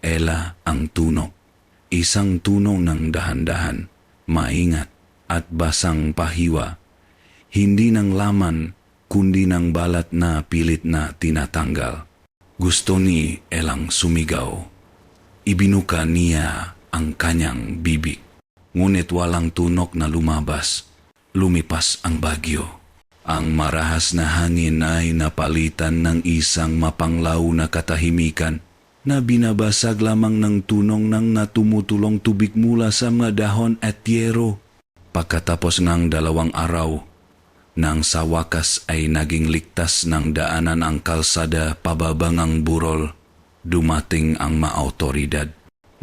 Ella ang tunog. Isang tunog ng dahan-dahan, maingat at basang pahiwa. Hindi ng laman, kundi ng balat na pilit na tinatanggal. Gusto ni Ellang sumigaw. Ibinuka niya ang kanyang bibig. Ngunit walang tunog na lumabas. Lumipas ang bagyo. Ang marahas na hangin ay napalitan ng isang mapanglaw na katahimikan na binabasag lamang ng tunog ng natumutulong tubig mula sa mga dahon at yero. Pagkatapos ng 2 araw, nang sa wakas ay naging ligtas ng daanan ang kalsada pababang ang burol, dumating ang maautoridad.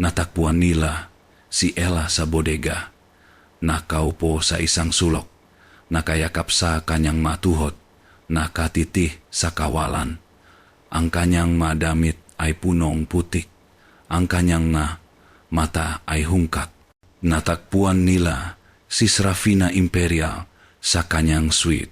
Natakpuan nila si Ella sa bodega. Nakaupo sa isang sulok, nakayakap sa kanyang matuhod, nakatiti sa kawalan. Ang kanyang madamit ay punong putik. Ang kanyang mata ay hungkak. Natakpuan nila si Serafina Imperial sa kanyang suite,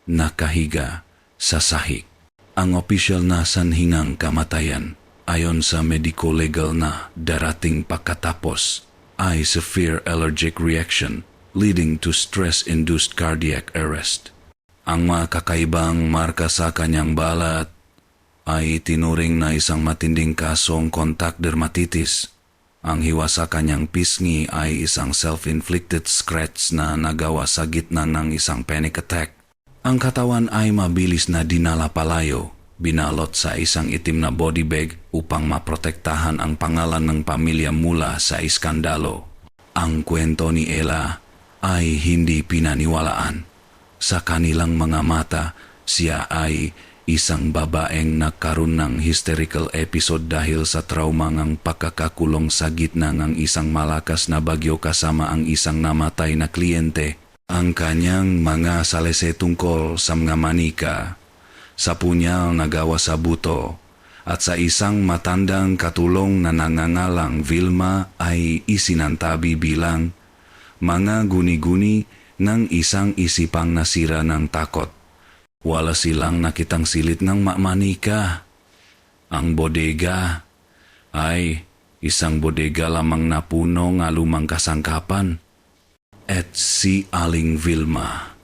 nakahiga sa sahig. Ang opisyal na sanhingang kamatayan ayon sa medico-legal na darating pagkatapos ay severe allergic reaction leading to stress-induced cardiac arrest. Ang mga kakaibang marka sa kanyang balat ay tinuring na isang matinding kasong contact dermatitis. Ang hiwa sa kanyang pisngi ay isang self-inflicted scratch na nagawa sa gitna ng isang panic attack. Ang katawan ay mabilis na dinala palayo, binalot sa isang itim na body bag upang maprotektahan ang pangalan ng pamilya mula sa iskandalo. Ang kwento ni Ella ay hindi pinaniwalaan. Sa kanilang mga mata, siya ay isang babaeng nagkaroon ng hysterical episode dahil sa trauma ng pagkakakulong sa gitna ng isang malakas na bagyo kasama ang isang namatay na kliyente. Ang kanyang mga salese tungkol sa mga manika, sa punyal na gawa sa buto, at sa isang matandang katulong na nangangalang Vilma ay isinantabi bilang mga guni-guni ng isang isipang nasira ng takot. Wala silang nakitang silit ng manika. Ang bodega ay isang bodega lamang na puno nga lumang kasangkapan. At si Aling Vilma,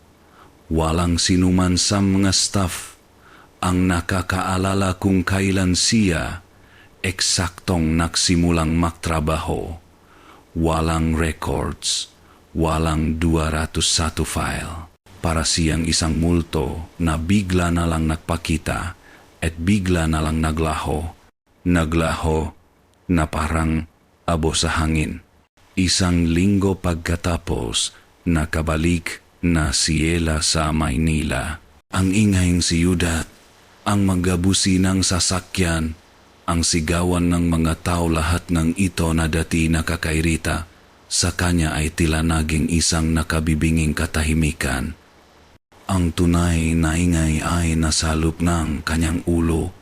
walang sinuman sa mga staff ang nakakaalala kung kailan siya eksaktong nagsimulang magtrabaho. Walang records, walang 201 file. Para siyang isang multo na bigla na lang nagpakita at bigla na lang naglaho. Naglaho na parang abo sa hangin. Isang linggo pagkatapos, nakabalik na si Ella sa Maynila. Ang ingayng siyudad, ang magabusi ng sasakyan, ang sigawan ng mga tao, lahat ng ito na dati nakakairita, sa kanya ay tila naging isang nakabibinging katahimikan. Ang tunay na ingay ay nasalop ng kanyang ulo,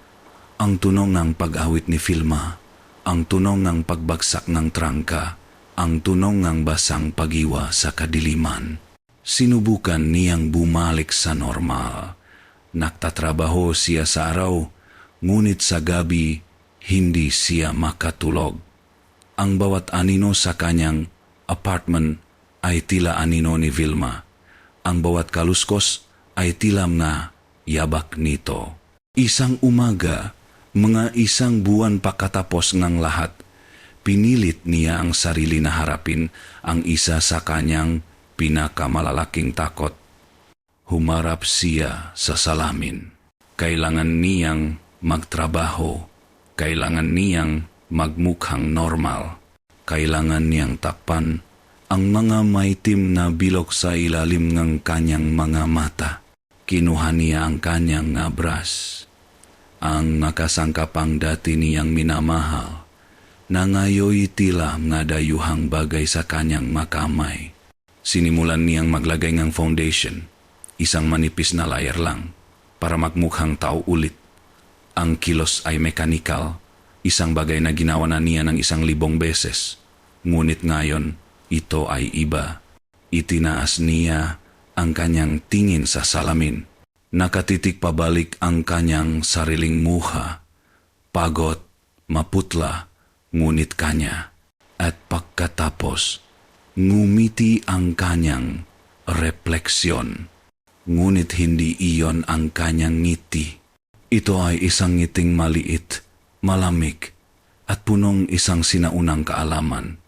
ang tunog ng pag-awit ni Vilma, ang tunog ng pagbagsak ng trangka, ang tunog ng basang pagiwa sa kadiliman. Sinubukan niyang bumalik sa normal. Nagtatrabaho siya sa araw, ngunit sa gabi hindi siya makatulog. Ang bawat anino sa kanyang apartment ay tila anino ni Vilma. Ang bawat kaluskos ay tilam na yabak nito. Isang umaga, mga isang buwan pakatapos ng lahat, pinilit niya ang sarili na harapin ang isa sa kanyang pinakamalalaking takot. Humarap siya sa salamin. Kailangan niyang magtrabaho. Kailangan niyang magmukhang normal. Kailangan niyang takpan ang mga maitim na bilog sa ilalim ng kanyang mga mata. Kinuha niya ang kanyang abras. Ang nakasangkapang dati niyang minamahal, na ngayoy tila nga dayuhang bagay sa kanyang makamay. Sinimulan niyang maglagay ng foundation, isang manipis na layer lang, para magmukhang tao ulit. Ang kilos ay mekanikal, isang bagay na ginawa na niya ng 1,000 beses. Ngunit ngayon, ito ay iba. Itinaas niya ang kanyang tingin sa salamin. Nakatitik pabalik ang kanyang sariling muha. Pagod, maputla, ngunit kanya. At pagkatapos, ngumiti ang kanyang refleksyon. Ngunit hindi iyon ang kanyang ngiti. Ito ay isang ngiting maliit, malamig, at punong isang sinaunang kaalaman.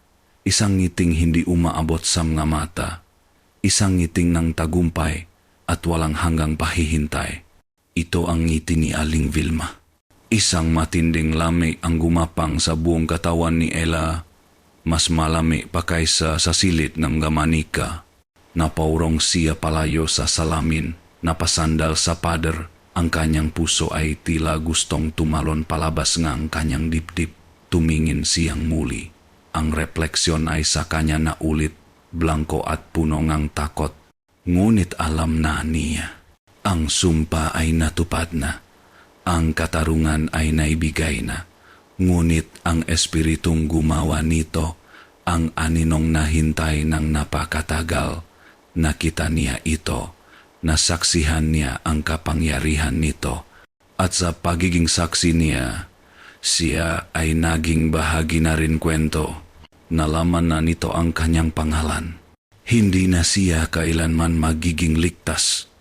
Isang ngiting hindi umaabot sa mga mata. Isang ngiting ng tagumpay at walang hanggang pahihintay. Ito ang ngiti ni Aling Vilma. Isang matinding lami ang gumapang sa buong katawan ni Ella. Mas malami pa kaysa sa silit ng gamanika. Napaurong siya palayo sa salamin, napasandal sa pader. Ang kanyang puso ay tila gustong tumalon palabas ng ang kanyang dibdib. Tumingin siyang muli. Ang refleksyon ay sa kanya na ulit, blanko at puno ng takot. Ngunit alam na niya, ang sumpa ay natupad na. Ang katarungan ay naibigay na. Ngunit ang espiritong gumawa nito, ang aninong nahintay ng napakatagal. Nakita niya ito, nasaksihan niya ang kapangyarihan nito. At sa pagiging saksi niya, siya ay naging bahagi na rin kwento. Nalaman na nito ang kanyang pangalan. Hindi na siya kailanman magiging ligtas.